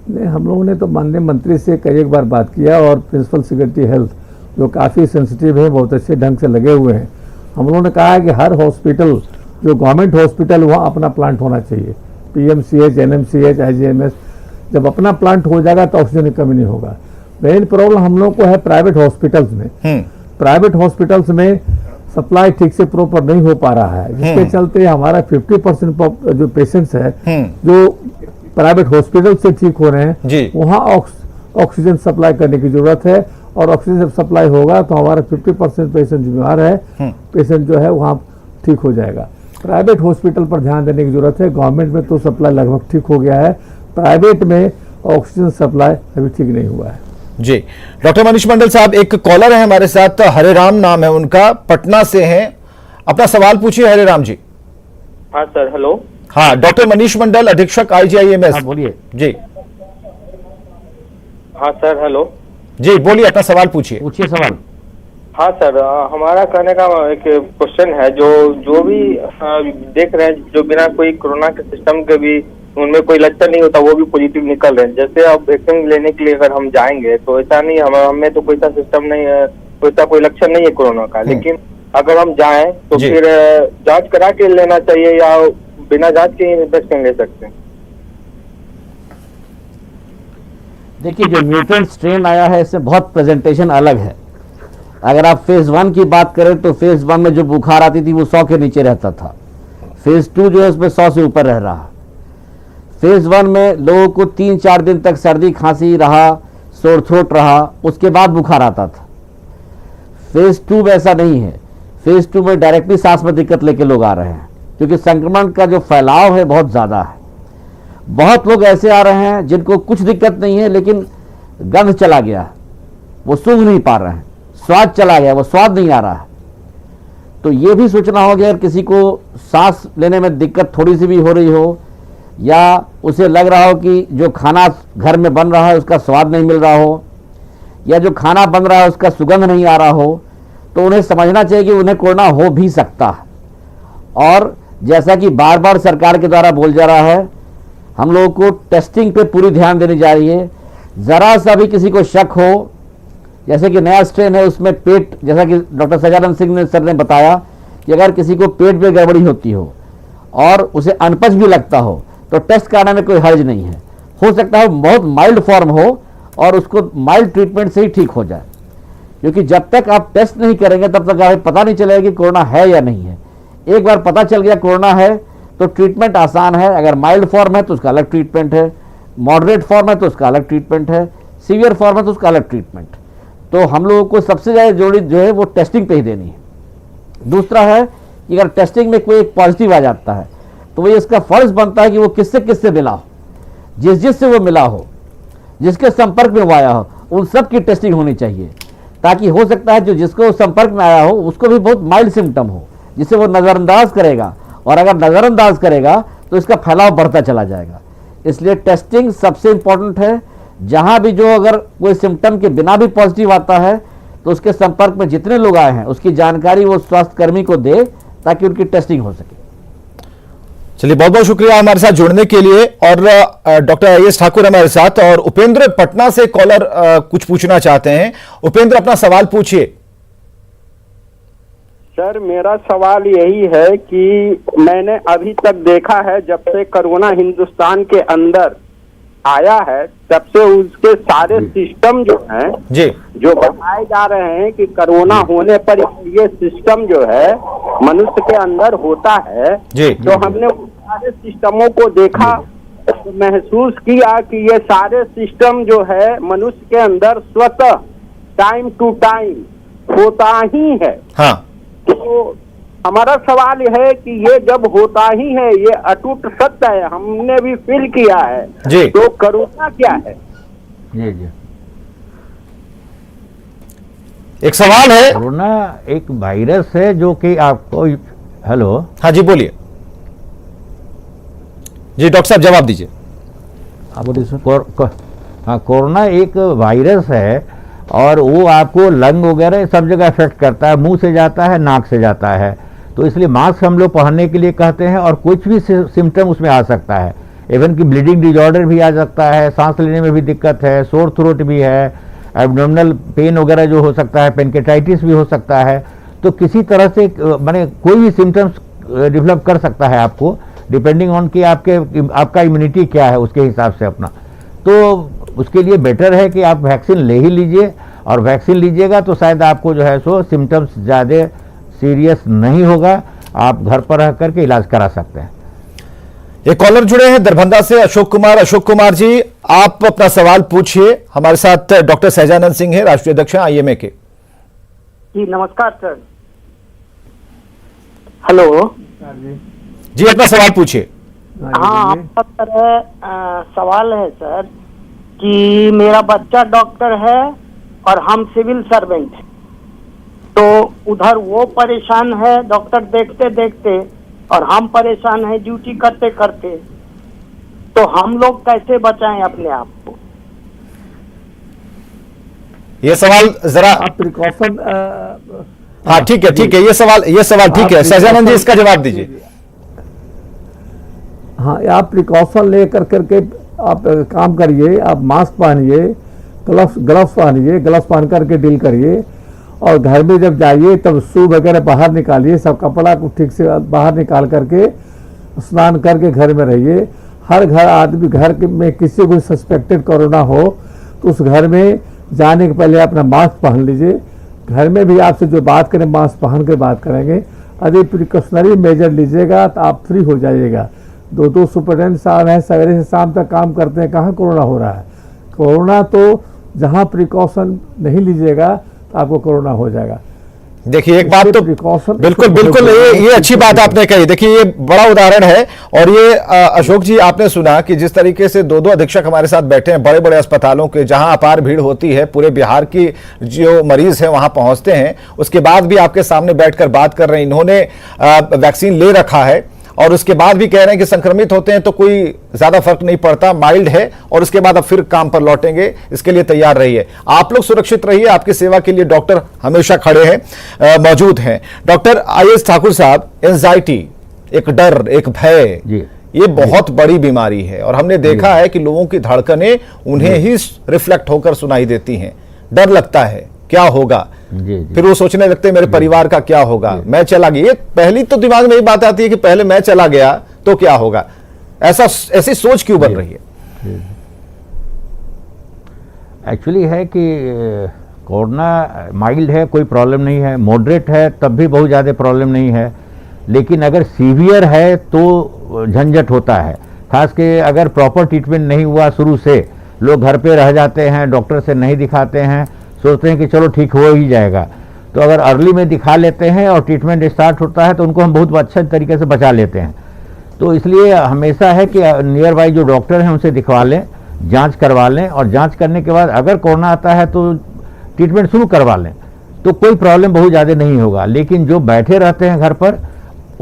नहीं, हम लोगों ने तो माननीय मंत्री से कई एक बार बात किया और प्रिंसिपल सेक्रेटरी हेल्थ जो काफ़ी सेंसिटिव है, बहुत अच्छे ढंग से लगे हुए हैं। हम लोगों ने कहा है कि हर हॉस्पिटल जो गवर्नमेंट हॉस्पिटल वहाँ अपना प्लांट होना चाहिए। पीएमसीएच, एनएमसीएच, आईजीएमएस, जब अपना प्लांट हो जाएगा तो ऑक्सीजन की कमी नहीं होगा। मेन प्रॉब्लम हम लोग को है प्राइवेट हॉस्पिटल्स में। प्राइवेट हॉस्पिटल्स में सप्लाई ठीक से प्रॉपर नहीं हो पा रहा है, जिसके चलते हमारा 50% जो पेशेंट्स है जो प्राइवेट हॉस्पिटल से ठीक हो रहे हैं, वहाँ ऑक्सीजन सप्लाई करने की जरूरत है। और ऑक्सीजन जब सप्लाई होगा तो हमारा 50% पेशेंट बीमार है, पेशेंट जो है वहाँ ठीक हो जाएगा। प्राइवेट हॉस्पिटल पर ध्यान देने की जरूरत है। गवर्नमेंट में तो सप्लाई लगभग ठीक हो गया है, प्राइवेट में ऑक्सीजन सप्लाई अभी ठीक नहीं हुआ है। जी, डॉक्टर मनीष मंडल साहब, एक कॉलर है हमारे साथ, हरे राम नाम है उनका, पटना से हैं। अपना सवाल पूछिए हरे राम जी। हाँ सर, हेलो। हाँ, डॉक्टर मनीष मंडल, अधीक्षक आईजीआईएमएस। बोलिए जी। हाँ सर, हेलो जी, बोलिए, अपना सवाल पूछिए। पूछिए सवाल। हाँ सर, हमारा कहने का एक क्वेश्चन है, जो भी देख रहे हैं जो बिना कोई कोरोना के सिस्टम के भी उनमें कोई लक्षण नहीं होता वो भी पॉजिटिव निकल रहे हैं। जैसे अब वैक्सीन लेने के लिए अगर हम जाएंगे तो ऐसा नहीं, हमें तो कोई सा सिस्टम नहीं है, कोई लक्षण नहीं है कोरोना का, लेकिन अगर हम जाएं तो फिर जांच करा के लेना चाहिए या बिना जांच के वैक्सीन ले सकते हैं? देखिए, जो म्यूटेंट स्ट्रेन आया है इसमें बहुत प्रेजेंटेशन अलग है। अगर आप फेज 1 की बात करें तो फेज 1 में जो बुखार आती थी वो 100 के नीचे रहता था। फेज 2 जो है उसमें 100 से ऊपर रह रहा। फेज 1 में लोगों को 3-4 दिन तक सर्दी खांसी रहा, सोर थ्रोट रहा, उसके बाद बुखार आता था। फेज 2 में ऐसा नहीं है। फेज 2 में डायरेक्टली सांस में दिक्कत लेके लोग आ रहे हैं, क्योंकि संक्रमण का जो फैलाव है बहुत ज़्यादा है। बहुत लोग ऐसे आ रहे हैं जिनको कुछ दिक्कत नहीं है, लेकिन गंध चला गया, वो सूंघ नहीं पा रहे हैं, स्वाद चला गया, वो स्वाद नहीं आ रहा है। तो ये भी सोचना होगा, अगर किसी को सांस लेने में दिक्कत थोड़ी सी भी हो रही हो, या उसे लग रहा हो कि जो खाना घर में बन रहा है उसका स्वाद नहीं मिल रहा हो, या जो खाना बन रहा है उसका सुगंध नहीं आ रहा हो, तो उन्हें समझना चाहिए कि उन्हें कोरोना हो भी सकता है। और जैसा कि बार बार सरकार के द्वारा बोल जा रहा है, हम लोगों को टेस्टिंग पे पूरी ध्यान देनी जा रही है। ज़रा सा भी किसी को शक हो, जैसे कि नया स्ट्रेन है उसमें पेट, जैसा कि डॉक्टर सहजानंद सिंह सर ने बताया कि अगर किसी को पेट में गड़बड़ी होती हो और उसे अनपच भी लगता हो तो टेस्ट कराने में कोई हर्ज नहीं है। हो सकता है बहुत माइल्ड फॉर्म हो और उसको माइल्ड ट्रीटमेंट से ही ठीक हो जाए, क्योंकि जब तक आप टेस्ट नहीं करेंगे तब तक आपको पता नहीं चलेगा कि कोरोना है या नहीं है। एक बार पता चल गया कोरोना है तो ट्रीटमेंट आसान है। अगर माइल्ड फॉर्म है तो उसका अलग ट्रीटमेंट है, मॉडरेट फॉर्म है तो उसका अलग ट्रीटमेंट है, सीवियर फॉर्म है तो उसका अलग ट्रीटमेंट। तो हम लोगों को सबसे ज़्यादा जरूरी जो है वो टेस्टिंग पे ही देनी है। दूसरा है कि अगर टेस्टिंग में कोई एक पॉजिटिव आ जाता है तो वही इसका फर्ज बनता है कि वो किससे किससे मिला हो, जिससे वो मिला हो, जिसके संपर्क में वो आया हो, उन सब की टेस्टिंग होनी चाहिए, ताकि हो सकता है जो जिसको संपर्क में आया हो उसको भी बहुत माइल्ड सिम्टम हो, जिसे वो नज़रअंदाज करेगा, और अगर नज़रअंदाज करेगा तो इसका फैलाव बढ़ता चला जाएगा। इसलिए टेस्टिंग सबसे इंपॉर्टेंट है। जहां भी जो अगर कोई सिम्टम के बिना भी पॉजिटिव आता है तो उसके संपर्क में जितने लोग आए हैं उसकी जानकारी वो स्वास्थ्य कर्मी को दे ताकि उनकी टेस्टिंग हो सके। चलिए, बहुत बहुत शुक्रिया हमारे साथ जुड़ने के लिए। और डॉक्टर आईएस ठाकुर हमारे साथ, और उपेंद्र पटना से कॉलर कुछ पूछना चाहते हैं। उपेंद्र, अपना सवाल पूछिए। सर, मेरा सवाल यही है कि मैंने अभी तक देखा है, जब से कोरोना हिंदुस्तान के अंदर आया है तब से उसके सारे सिस्टम जो हैं जी जो बताए जा रहे हैं कि कोरोना होने पर ये सिस्टम जो है मनुष्य के अंदर होता है जी, तो हमने उन सारे सिस्टमों को देखा, तो महसूस किया कि ये सारे सिस्टम जो है मनुष्य के अंदर स्वतः टाइम टू टाइम होता ही है। हाँ। तो हमारा सवाल है कि ये जब होता ही है, ये अटूट सत्य है, हमने भी फील किया है जी। तो कोरोना क्या है? जी जी, एक सवाल है। कोरोना एक वायरस है जो कि आपको, हेलो, हाँ जी बोलिए। जी डॉक्टर साहब जवाब दीजिए। आप बोलिए सर। हाँ, कोरोना एक वायरस है और वो आपको लंग वगैरह सब जगह इफेक्ट करता है, मुंह से जाता है, नाक से जाता है, तो इसलिए मास्क हम लोग पहनने के लिए कहते हैं। और कुछ भी सिम्टम उसमें आ सकता है, इवन कि ब्लीडिंग डिजॉर्डर भी आ सकता है, सांस लेने में भी दिक्कत है, सोर थ्रोट भी है, एब्डोमिनल पेन वगैरह जो हो सकता है, पेनकेटाइटिस भी हो सकता है। तो किसी तरह से माने कोई भी सिम्टम्स डेवलप कर सकता है आपको, डिपेंडिंग ऑन कि आपका इम्यूनिटी क्या है उसके हिसाब से अपना। तो उसके लिए बेटर है कि आप वैक्सीन ले ही लीजिए, और वैक्सीन लीजिएगा तो शायद आपको जो है सो सिम्टम्स ज़्यादा सीरियस नहीं होगा, आप घर पर रह करके इलाज करा सकते हैं। एक कॉलर जुड़े हैं दरभंगा से, अशोक कुमार। अशोक कुमार जी, आप अपना सवाल पूछिए। हमारे साथ डॉक्टर सहजानंद सिंह है, राष्ट्रीय अध्यक्ष आईएमए के। जी नमस्कार सर। हेलो जी, अपना सवाल पूछिए। हाँ, आपका सर सवाल है सर कि मेरा बच्चा डॉक्टर है और हम सिविल सर्वेंट हैं, तो उधर वो परेशान है डॉक्टर देखते देखते और हम परेशान हैं ड्यूटी करते करते, तो हम लोग कैसे बचाएं अपने आप को? ये सवाल जरा प्रिकॉशन। हाँ ठीक है, ये सवाल ठीक है। सहजानंद जी, इसका जवाब दीजिए। हाँ, आप प्रिकॉशन लेकर करके आप काम करिए, आप मास्क पहनिए, ग्लव्स पहनिए, ग्लव्स पहन करके डील करिए, और घर में जब जाइए तब शू वगैरह बाहर निकालिए, सब कपड़ा को ठीक से बाहर निकाल करके स्नान करके घर में रहिए। हर घर आदमी घर में किसी को सस्पेक्टेड कोरोना हो तो उस घर में जाने के पहले अपना मास्क पहन लीजिए। घर में भी आपसे जो बात करें मास्क पहन के बात करेंगे। यदि प्रिकॉशनरी मेजर लीजिएगा तो आप फ्री हो जाइएगा। दो सुपरटेंडेंट साहब हैं, सवेरे से शाम तक काम करते हैं, कहाँ कोरोना हो रहा है? कोरोना तो जहाँ प्रिकॉशन नहीं लीजिएगा तो आपको कोरोना हो जाएगा। देखिए, एक बात तो बिल्कुल ये अच्छी बात आपने कही। देखिए, ये बड़ा उदाहरण है। और ये अशोक जी, आपने सुना कि जिस तरीके से दो अधीक्षक हमारे साथ बैठे हैं बड़े बड़े अस्पतालों के, जहां अपार भीड़ होती है, पूरे बिहार की जो मरीज हैं वहां पहुंचते हैं, उसके बाद भी आपके सामने बैठकर बात कर रहे हैं। इन्होंने वैक्सीन ले रखा है और उसके बाद भी कह रहे हैं कि संक्रमित होते हैं तो कोई ज्यादा फर्क नहीं पड़ता, माइल्ड है, और उसके बाद अब फिर काम पर लौटेंगे। इसके लिए तैयार रहिए। आप लोग सुरक्षित रहिए, आपकी सेवा के लिए डॉक्टर हमेशा खड़े हैं, मौजूद हैं। डॉक्टर आईएस ठाकुर साहब, एंजाइटी, एक डर, एक भय, ये बहुत बड़ी बीमारी है, और हमने देखा है कि लोगों की धड़कनें उन्हें ही रिफ्लेक्ट होकर सुनाई देती हैं। डर लगता है क्या होगा, फिर वो सोचने लगते हैं मेरे परिवार का क्या होगा, मैं चला गया। पहली तो दिमाग में ये बात आती है कि पहले मैं चला गया तो क्या होगा। ऐसी सोच क्यों बन रही है? एक्चुअली है कि कोरोना माइल्ड है, कोई प्रॉब्लम नहीं है, मॉडरेट है तब भी बहुत ज़्यादा प्रॉब्लम नहीं है, लेकिन अगर सीवियर है तो झंझट होता है। खास के अगर प्रॉपर ट्रीटमेंट नहीं हुआ शुरू से, लोग घर पे रह जाते हैं, डॉक्टर से नहीं दिखाते हैं, सोचते हैं कि चलो ठीक हो ही जाएगा। तो अगर अर्ली में दिखा लेते हैं और ट्रीटमेंट स्टार्ट होता है तो उनको हम बहुत अच्छे तरीके से बचा लेते हैं। तो इसलिए हमेशा है कि नियर बाई जो डॉक्टर हैं उनसे दिखवा लें, जांच करवा लें, और जांच करने के बाद अगर कोरोना आता है तो ट्रीटमेंट शुरू करवा लें, तो कोई प्रॉब्लम बहुत ज़्यादा नहीं होगा। लेकिन जो बैठे रहते हैं घर पर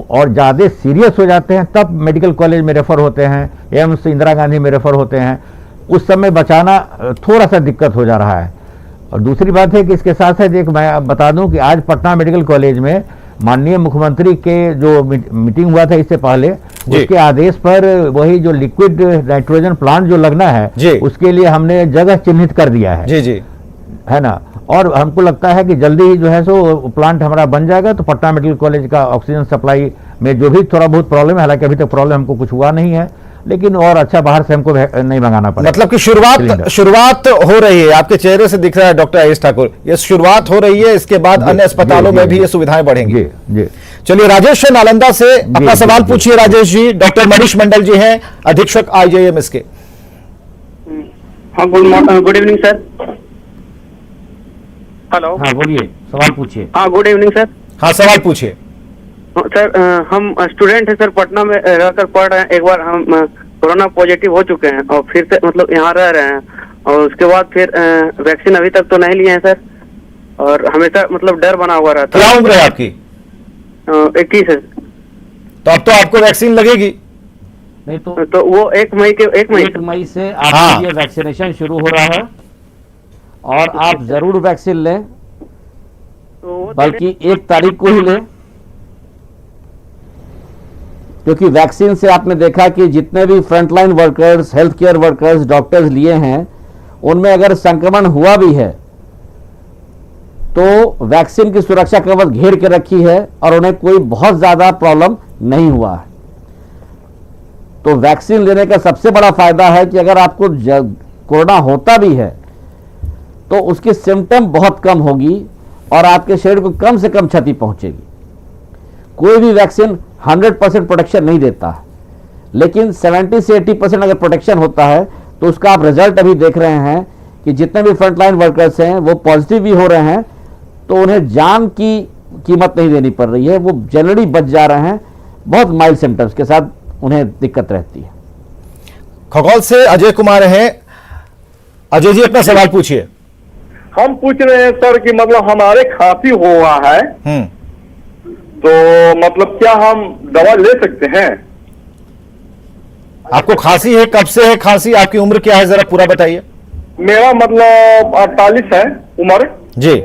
और ज़्यादा सीरियस हो जाते हैं तब मेडिकल कॉलेज में रेफ़र होते हैं, एम्स इंदिरा गांधी में रेफ़र होते हैं, उस समय बचाना थोड़ा सा दिक्कत हो जा रहा है। और दूसरी बात है कि इसके साथ साथ एक मैं बता दूं कि आज पटना मेडिकल कॉलेज में माननीय मुख्यमंत्री के जो मीटिंग हुआ था इससे पहले, उसके आदेश पर वही जो लिक्विड नाइट्रोजन प्लांट जो लगना है उसके लिए हमने जगह चिन्हित कर दिया है। जी है ना। और हमको लगता है कि जल्दी ही जो है सो प्लांट हमारा बन जाएगा, तो पटना मेडिकल कॉलेज का ऑक्सीजन सप्लाई में जो भी थोड़ा बहुत प्रॉब्लम है, हालांकि अभी तक प्रॉब्लम हमको कुछ हुआ नहीं है, लेकिन और अच्छा बाहर से हमको नहीं मंगाना पड़ेगा। मतलब कि शुरुआत हो रही है, आपके चेहरे से दिख रहा है डॉक्टर आयुष ठाकुर, ये शुरुआत हो रही है, इसके बाद अन्य अस्पतालों में भी ये सुविधाएं बढ़ेंगी। जी। चलिए राजेश नालंदा से अपना सवाल पूछिए। राजेश जी, डॉक्टर मनीष मंडल जी हैं, अधीक्षक IJMS के। हाँ, गुड इवनिंग सर। हेलो। हाँ बोलिए, सवाल पूछिए। हाँ, गुड इवनिंग सर। हाँ, सवाल पूछिए। सर, हम स्टूडेंट हैं सर, पटना में रहकर पढ़ रहे हैं। एक बार हम कोरोना पॉजिटिव हो चुके हैं और फिर से मतलब यहाँ रह रहे हैं, और उसके बाद फिर वैक्सीन अभी तक तो नहीं लिए हैं सर, और हमेशा मतलब डर बना हुआ रहता है। क्या उम्र है आपकी? 21 है। तो अब तो आपको वैक्सीन लगेगी? नहीं तो वो 1 मई से आपके लिए वैक्सीनेशन शुरू हो रहा है, और आप जरूर वैक्सीन लें, बल्कि 1 तारीख को ही लें, क्योंकि वैक्सीन से आपने देखा कि जितने भी frontline workers, health care workers, doctors लिए हैं, उनमें अगर संक्रमण हुआ भी है तो वैक्सीन की सुरक्षा कवच घेर के रखी है और उन्हें कोई बहुत ज्यादा प्रॉब्लम नहीं हुआ है। तो वैक्सीन लेने का सबसे बड़ा फायदा है कि अगर आपको कोरोना होता भी है तो उसकी सिम्टम बहुत कम होगी और आपके शरीर को कम से कम क्षति पहुंचेगी। कोई भी वैक्सीन 100% प्रोटेक्शन नहीं देता है, लेकिन 70 से 80% अगर प्रोटेक्शन होता है तो उसका आप रिजल्ट अभी देख रहे हैं कि जितने भी फ्रंटलाइन वर्कर्स हैं वो पॉजिटिव भी हो रहे हैं, तो उन्हें जान की कीमत नहीं देनी पड़ रही है, वो जनरली बच जा रहे हैं। बहुत माइल्ड सिम्टम्स के साथ उन्हें दिक्कत रहती है। खगौल से अजय कुमार हैं। अजय जी, अपना सवाल पूछिए। हम पूछ रहे हैं सर कि मतलब हमारे खांसी हुआ है, तो मतलब क्या हम दवा ले सकते हैं? आपको खांसी है, कब से है खांसी, आपकी उम्र क्या है, जरा पूरा बताइए। मेरा मतलब 48 है उम्र जी,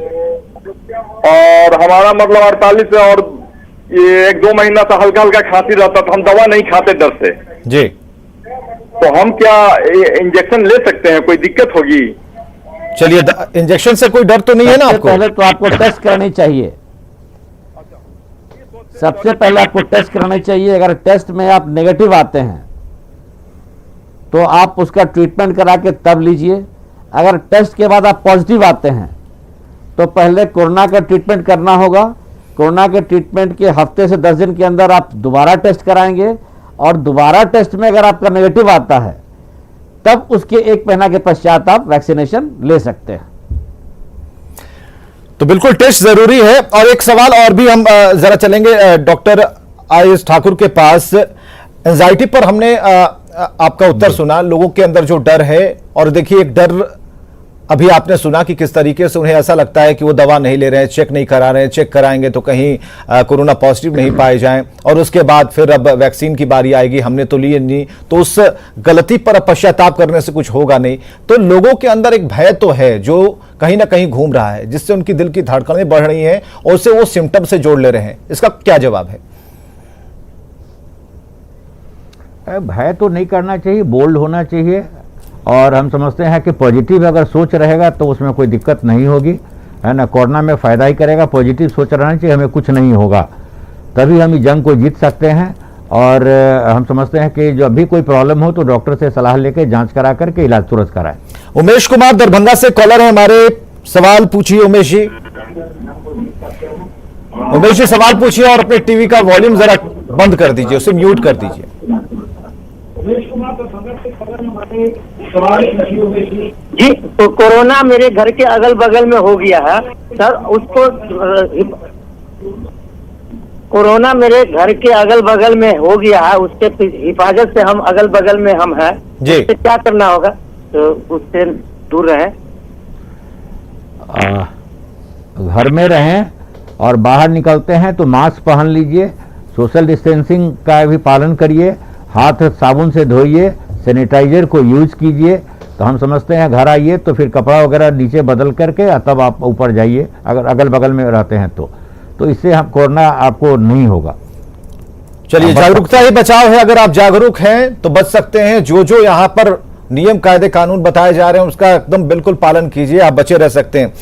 और हमारा मतलब 48 है, और ये 1-2 महीना से हल्का हल्का खांसी रहता, तो हम दवा नहीं खाते डर से जी। तो हम क्या इंजेक्शन ले सकते हैं? कोई दिक्कत होगी? चलिए, इंजेक्शन से कोई डर तो नहीं है ना आपको? पहले तो आपको टेस्ट करानी चाहिए, सबसे पहले आपको टेस्ट करानी चाहिए। अगर टेस्ट में आप नेगेटिव आते हैं तो आप उसका ट्रीटमेंट करा के तब लीजिए। अगर टेस्ट के बाद आप पॉजिटिव आते हैं तो पहले कोरोना का ट्रीटमेंट करना होगा। कोरोना के ट्रीटमेंट के हफ्ते से 10 दिन के अंदर आप दोबारा टेस्ट कराएंगे, और दोबारा टेस्ट में अगर आपका नेगेटिव आता है तब उसके 1 महीना के पश्चात आप वैक्सीनेशन ले सकते हैं। तो बिल्कुल टेस्ट जरूरी है। और एक सवाल और भी हम जरा चलेंगे डॉक्टर आयुष ठाकुर के पास। एंजाइटी पर हमने आपका उत्तर सुना, लोगों के अंदर जो डर है, और देखिए एक डर अभी आपने सुना कि किस तरीके से उन्हें ऐसा लगता है कि वो दवा नहीं ले रहे हैं, चेक नहीं करा रहे हैं, चेक कराएंगे तो कहीं कोरोना पॉजिटिव नहीं पाए जाएं, और उसके बाद फिर अब वैक्सीन की बारी आएगी, हमने तो लिए नहीं, तो उस गलती पर पश्चाताप करने से कुछ होगा नहीं। तो लोगों के अंदर एक भय तो है जो कहीं ना कहीं घूम रहा है, जिससे उनकी दिल की धड़कनें बढ़ रही हैं और उसे वो सिम्टम से जोड़ ले रहे हैं। इसका क्या जवाब है? भय तो नहीं करना चाहिए, बोल्ड होना चाहिए, और हम समझते हैं कि पॉजिटिव अगर सोच रहेगा तो उसमें कोई दिक्कत नहीं होगी, है ना। कोरोना में फ़ायदा ही करेगा, पॉजिटिव सोच रहना चाहिए, हमें कुछ नहीं होगा, तभी हम जंग को जीत सकते हैं। और हम समझते हैं कि जब भी कोई प्रॉब्लम हो तो डॉक्टर से सलाह लेकर जांच करा करके इलाज तुरंत कराएं। उमेश कुमार दरभंगा से कॉलर है हमारे, सवाल पूछिए उमेश जी। उमेश जी सवाल पूछिए और अपने टीवी का वॉल्यूम जरा बंद कर दीजिए, उसे म्यूट कर दीजिए। जी, तो कोरोना मेरे घर के अगल बगल में हो गया है सर, उसको कोरोना मेरे घर के अगल बगल में हो गया है, उसके हिफाजत से हम अगल बगल में हम हैं जी, उससे क्या करना होगा तो उससे दूर रहें? घर में रहें, और बाहर निकलते हैं तो मास्क पहन लीजिए, सोशल डिस्टेंसिंग का भी पालन करिए, हाथ साबुन से धोइए, सैनिटाइजर को यूज कीजिए। तो हम समझते हैं घर आइए तो फिर कपड़ा वगैरह नीचे बदल करके तब आप ऊपर जाइए, अगर अगल बगल में रहते हैं तो तो इससे हम कोरोना आपको नहीं होगा। चलिए, जागरूकता ही बचाव है। अगर आप जागरूक हैं तो बच सकते हैं। जो जो यहाँ पर नियम कायदे कानून बताए जा रहे हैं उसका एकदम बिल्कुल पालन कीजिए, आप बचे रह सकते हैं।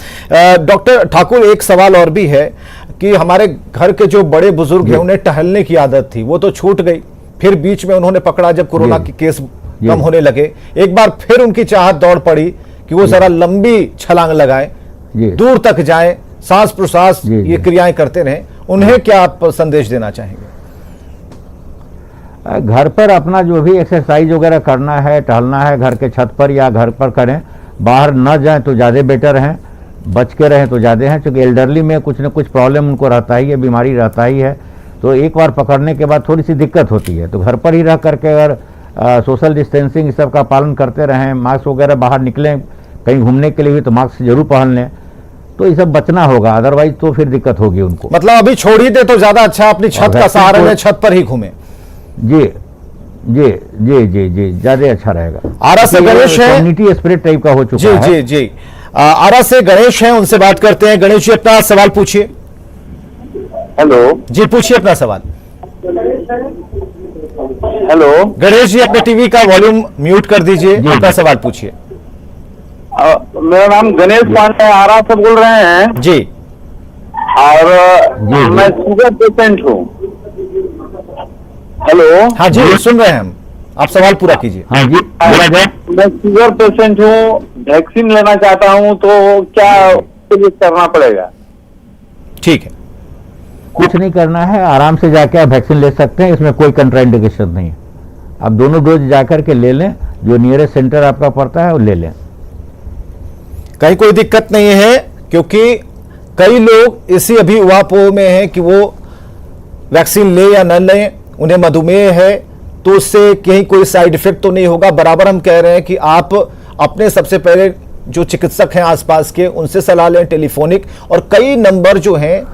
डॉक्टर ठाकुर, एक सवाल और भी है कि हमारे घर के जो बड़े बुजुर्ग हैं उन्हें टहलने की आदत थी, वो तो छूट गई, फिर बीच में उन्होंने पकड़ा जब कोरोना के केस कम होने लगे, एक बार फिर उनकी चाहत दौड़ पड़ी कि वो जरा लंबी छलांग लगाएं, दूर तक जाएं, सांस प्रश्वास ये क्रियाएं करते रहें, उन्हें क्या आप संदेश देना चाहेंगे? घर पर अपना जो भी एक्सरसाइज वगैरह करना है, टहलना है, घर के छत पर या घर पर करें, बाहर न जाएं तो ज़्यादा बेटर हैं, बच के रहें तो ज़्यादा हैं, क्योंकि एल्डरली में कुछ न कुछ प्रॉब्लम उनको रहता ही है, बीमारी रहता ही है, तो एक बार पकड़ने के बाद थोड़ी सी दिक्कत होती है। तो घर पर ही रह करके अगर सोशल डिस्टेंसिंग इस सब का पालन करते रहें, मास्क वगैरह, बाहर निकलें कहीं घूमने के लिए भी तो मास्क जरूर पहन लें, तो ये सब बचना होगा, अदरवाइज तो फिर दिक्कत होगी उनको। मतलब अभी छोड़ ही दे तो ज्यादा अच्छा, अपनी छत का सहारा लें, छत पर ही घूमें। जी जी जी जी जी, ज्यादा अच्छा रहेगा। आरा से गणेश है, कम्युनिटी स्पिरिट टाइप का हो चुका है। जी जी, आरा से गणेश हैं, उनसे बात करते हैं। गणेश जी, अपना सवाल पूछिए। हेलो जी, पूछिए अपना सवाल। हेलो गणेश जी, अपने टीवी का वॉल्यूम म्यूट कर दीजिए, अपना सवाल पूछिए। मेरा नाम गणेश पांडे, आरा से बोल रहे हैं जी। और मैं शुगर पेशेंट हूँ। हेलो, हाँ जी, सुन रहे हैं हम, आप सवाल पूरा कीजिए। हाँ जी, मैं शुगर पेशेंट हूँ, वैक्सीन लेना चाहता हूँ, तो क्या करना पड़ेगा? ठीक है, कुछ नहीं करना है, आराम से जाके आप वैक्सीन ले सकते हैं, इसमें कोई कंट्राइंडिकेशन नहीं है। आप दोनों डोज जाकर के ले लें, जो नियरेस्ट सेंटर आपका पड़ता है वो ले लें, कहीं कोई दिक्कत नहीं है, क्योंकि कई लोग इसी अभी उहापोह में हैं कि वो वैक्सीन ले या न लें, उन्हें मधुमेह है तो उससे कहीं कोई साइड इफेक्ट तो नहीं होगा। बराबर हम कह रहे हैं कि आप अपने सबसे पहले जो चिकित्सक हैं आसपास के, उनसे सलाह लें, टेलीफोनिक, और कई नंबर जो हैं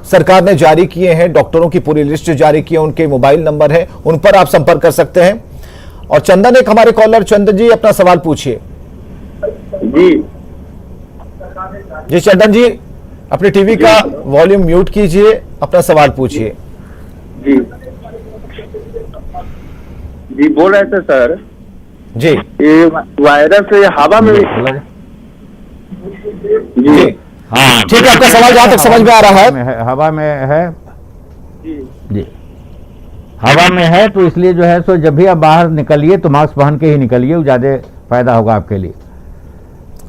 सरकार ने जारी किए हैं, डॉक्टरों की पूरी लिस्ट जारी की है, उनके मोबाइल नंबर है, उन पर आप संपर्क कर सकते हैं। और चंदन, एक हमारे कॉलर, चंदन जी, अपना सवाल पूछिए। जी चंदन जी, अपने टीवी का वॉल्यूम म्यूट कीजिए, अपना सवाल पूछिए। जी जी, बोल रहे थे सर जी, ये वायरस हवा में। जी हाँ ठीक है, आपका सवाल जहां तक समझ में आ रहा है, हवा में है जी, हवा में है, तो इसलिए जो है सो जब भी आप बाहर निकलिए तो मास्क पहन के ही निकलिए, वो ज्यादा फायदा होगा आपके लिए।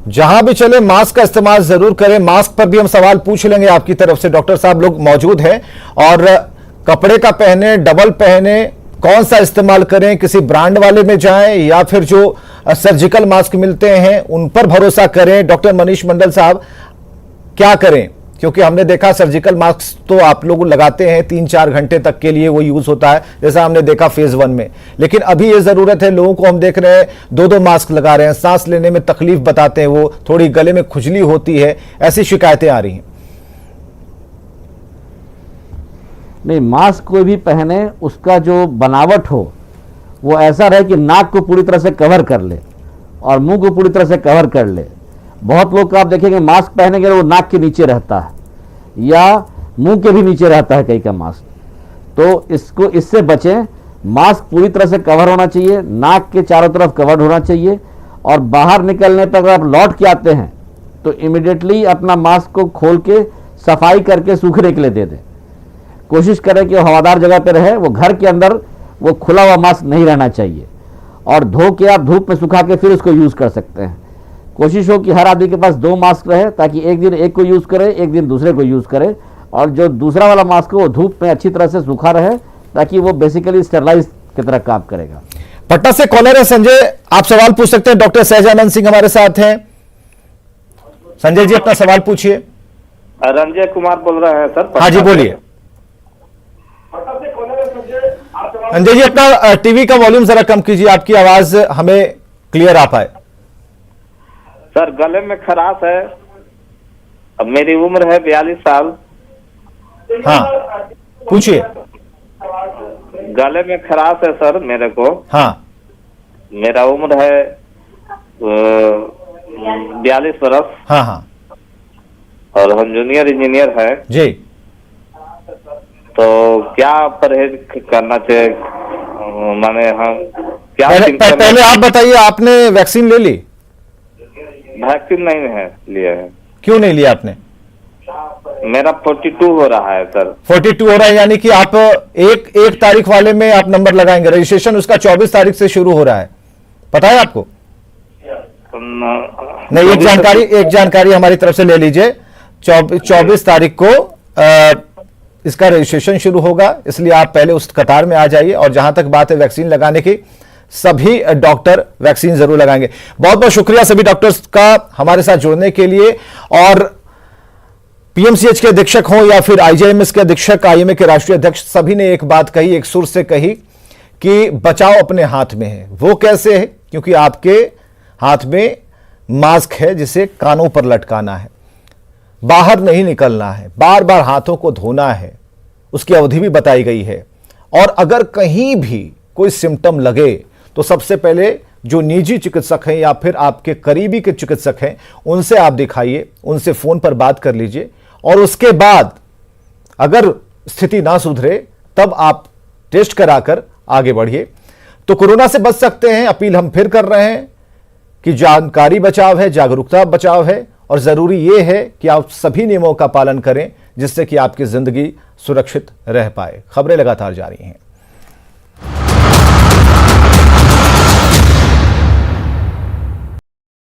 जहां भी चले मास्क का इस्तेमाल जरूर करें। मास्क पर भी हम सवाल पूछ लेंगे आपकी तरफ से, डॉक्टर साहब लोग मौजूद हैं। और कपड़े का पहने, डबल पहने, कौन सा इस्तेमाल करें, किसी ब्रांड वाले में जाएं या फिर जो सर्जिकल मास्क मिलते हैं उन पर भरोसा करें। डॉक्टर मनीष मंडल साहब, क्या करें? क्योंकि हमने देखा सर्जिकल मास्क तो आप लोग लगाते हैं 3-4 घंटे तक के लिए वो यूज होता है, जैसा हमने देखा फेज 1 में, लेकिन अभी ये जरूरत है, लोगों को हम देख रहे हैं 2-2 मास्क लगा रहे हैं, सांस लेने में तकलीफ बताते हैं, वो थोड़ी गले में खुजली होती है, ऐसी शिकायतें आ रही हैं। नहीं, मास्क कोई भी पहने, उसका जो बनावट हो वो ऐसा रहे कि नाक को पूरी तरह से कवर कर ले और मुंह को पूरी तरह से कवर कर ले। बहुत लोग को आप देखेंगे मास्क पहनेंगे वो नाक के नीचे रहता है या मुंह के भी नीचे रहता है कई का मास्क, तो इससे बचें। मास्क पूरी तरह से कवर होना चाहिए, नाक के चारों तरफ कवर होना चाहिए, और बाहर निकलने पर अगर आप लौट के आते हैं तो इमिडिएटली अपना मास्क को खोल के सफाई करके सूखने के लिए दे दें। कोशिश करें कि वो हवादार जगह पे रहे, वो घर के अंदर वो खुला हुआ मास्क नहीं रहना चाहिए, और धो के आप धूप में सुखा के फिर उसको यूज कर सकते हैं। कोशिश हो कि हर आदमी के पास 2 मास्क रहे, ताकि एक दिन एक को यूज करे, एक दिन दूसरे को यूज करे, और जो दूसरा वाला मास्क हो वो धूप में अच्छी तरह से सूखा रहे, ताकि वो बेसिकली स्टेरलाइज की तरह काम करेगा। पटना से कॉलर है संजय, आप सवाल पूछ सकते हैं। डॉक्टर सहजानंद सिंह हमारे साथ हैं। संजय जी, अपना सवाल पूछिए। रंजय कुमार बोल रहे हैं सर। हाँ जी, बोलिए। संजय जी, अपना टीवी का वॉल्यूम जरा कम कीजिए, आपकी आवाज हमें क्लियर आ पाए। सर, गले में खराश है, अब मेरी उम्र है 42 साल। हाँ, पूछिए। गले में खराश है सर मेरे को। हाँ, मेरा उम्र है 42 बरस। हाँ हाँ, और हम जूनियर इंजीनियर है जी। तो क्या परहेज करना चाहिए? माने हम क्या पहले आप बताइए, आपने वैक्सीन ले ली? वैक्सीन नहीं है लिया है। क्यों नहीं लिया आपने? मेरा 42 हो रहा है सर। 42 हो रहा है, यानी कि आप एक तारीख वाले में आप नंबर लगाएंगे। रजिस्ट्रेशन उसका 24 तारीख से शुरू हो रहा है, पता है आपको? नहीं, एक जानकारी हमारी तरफ से ले लीजिए। 24 तारीख को इसका रजिस्ट्रेशन शुरू होगा, इसलिए आप पहले उस कतार में आ जाइए। और जहां तक बात है वैक्सीन लगाने की, सभी डॉक्टर वैक्सीन जरूर लगाएंगे। बहुत बहुत शुक्रिया सभी डॉक्टर्स का हमारे साथ जुड़ने के लिए। और पीएमसीएच के अधीक्षक हों या फिर आईजीआईएमएस के अधीक्षक, आईएमए के राष्ट्रीय अध्यक्ष, सभी ने एक बात कही, एक सुर से कही कि बचाव अपने हाथ में है। वो कैसे है? क्योंकि आपके हाथ में मास्क है जिसे कानों पर लटकाना है, बाहर नहीं निकलना है, बार बार हाथों को धोना है, उसकी अवधि भी बताई गई है। और अगर कहीं भी कोई सिम्टम लगे तो सबसे पहले जो निजी चिकित्सक हैं या फिर आपके करीबी के चिकित्सक हैं उनसे आप दिखाइए, उनसे फोन पर बात कर लीजिए। और उसके बाद अगर स्थिति ना सुधरे तब आप टेस्ट कराकर आगे बढ़िए, तो कोरोना से बच सकते हैं। अपील हम फिर कर रहे हैं कि जानकारी बचाव है, जागरूकता बचाव है, और जरूरी यह है कि आप सभी नियमों का पालन करें जिससे कि आपकी जिंदगी सुरक्षित रह पाए। खबरें लगातार जारी हैं।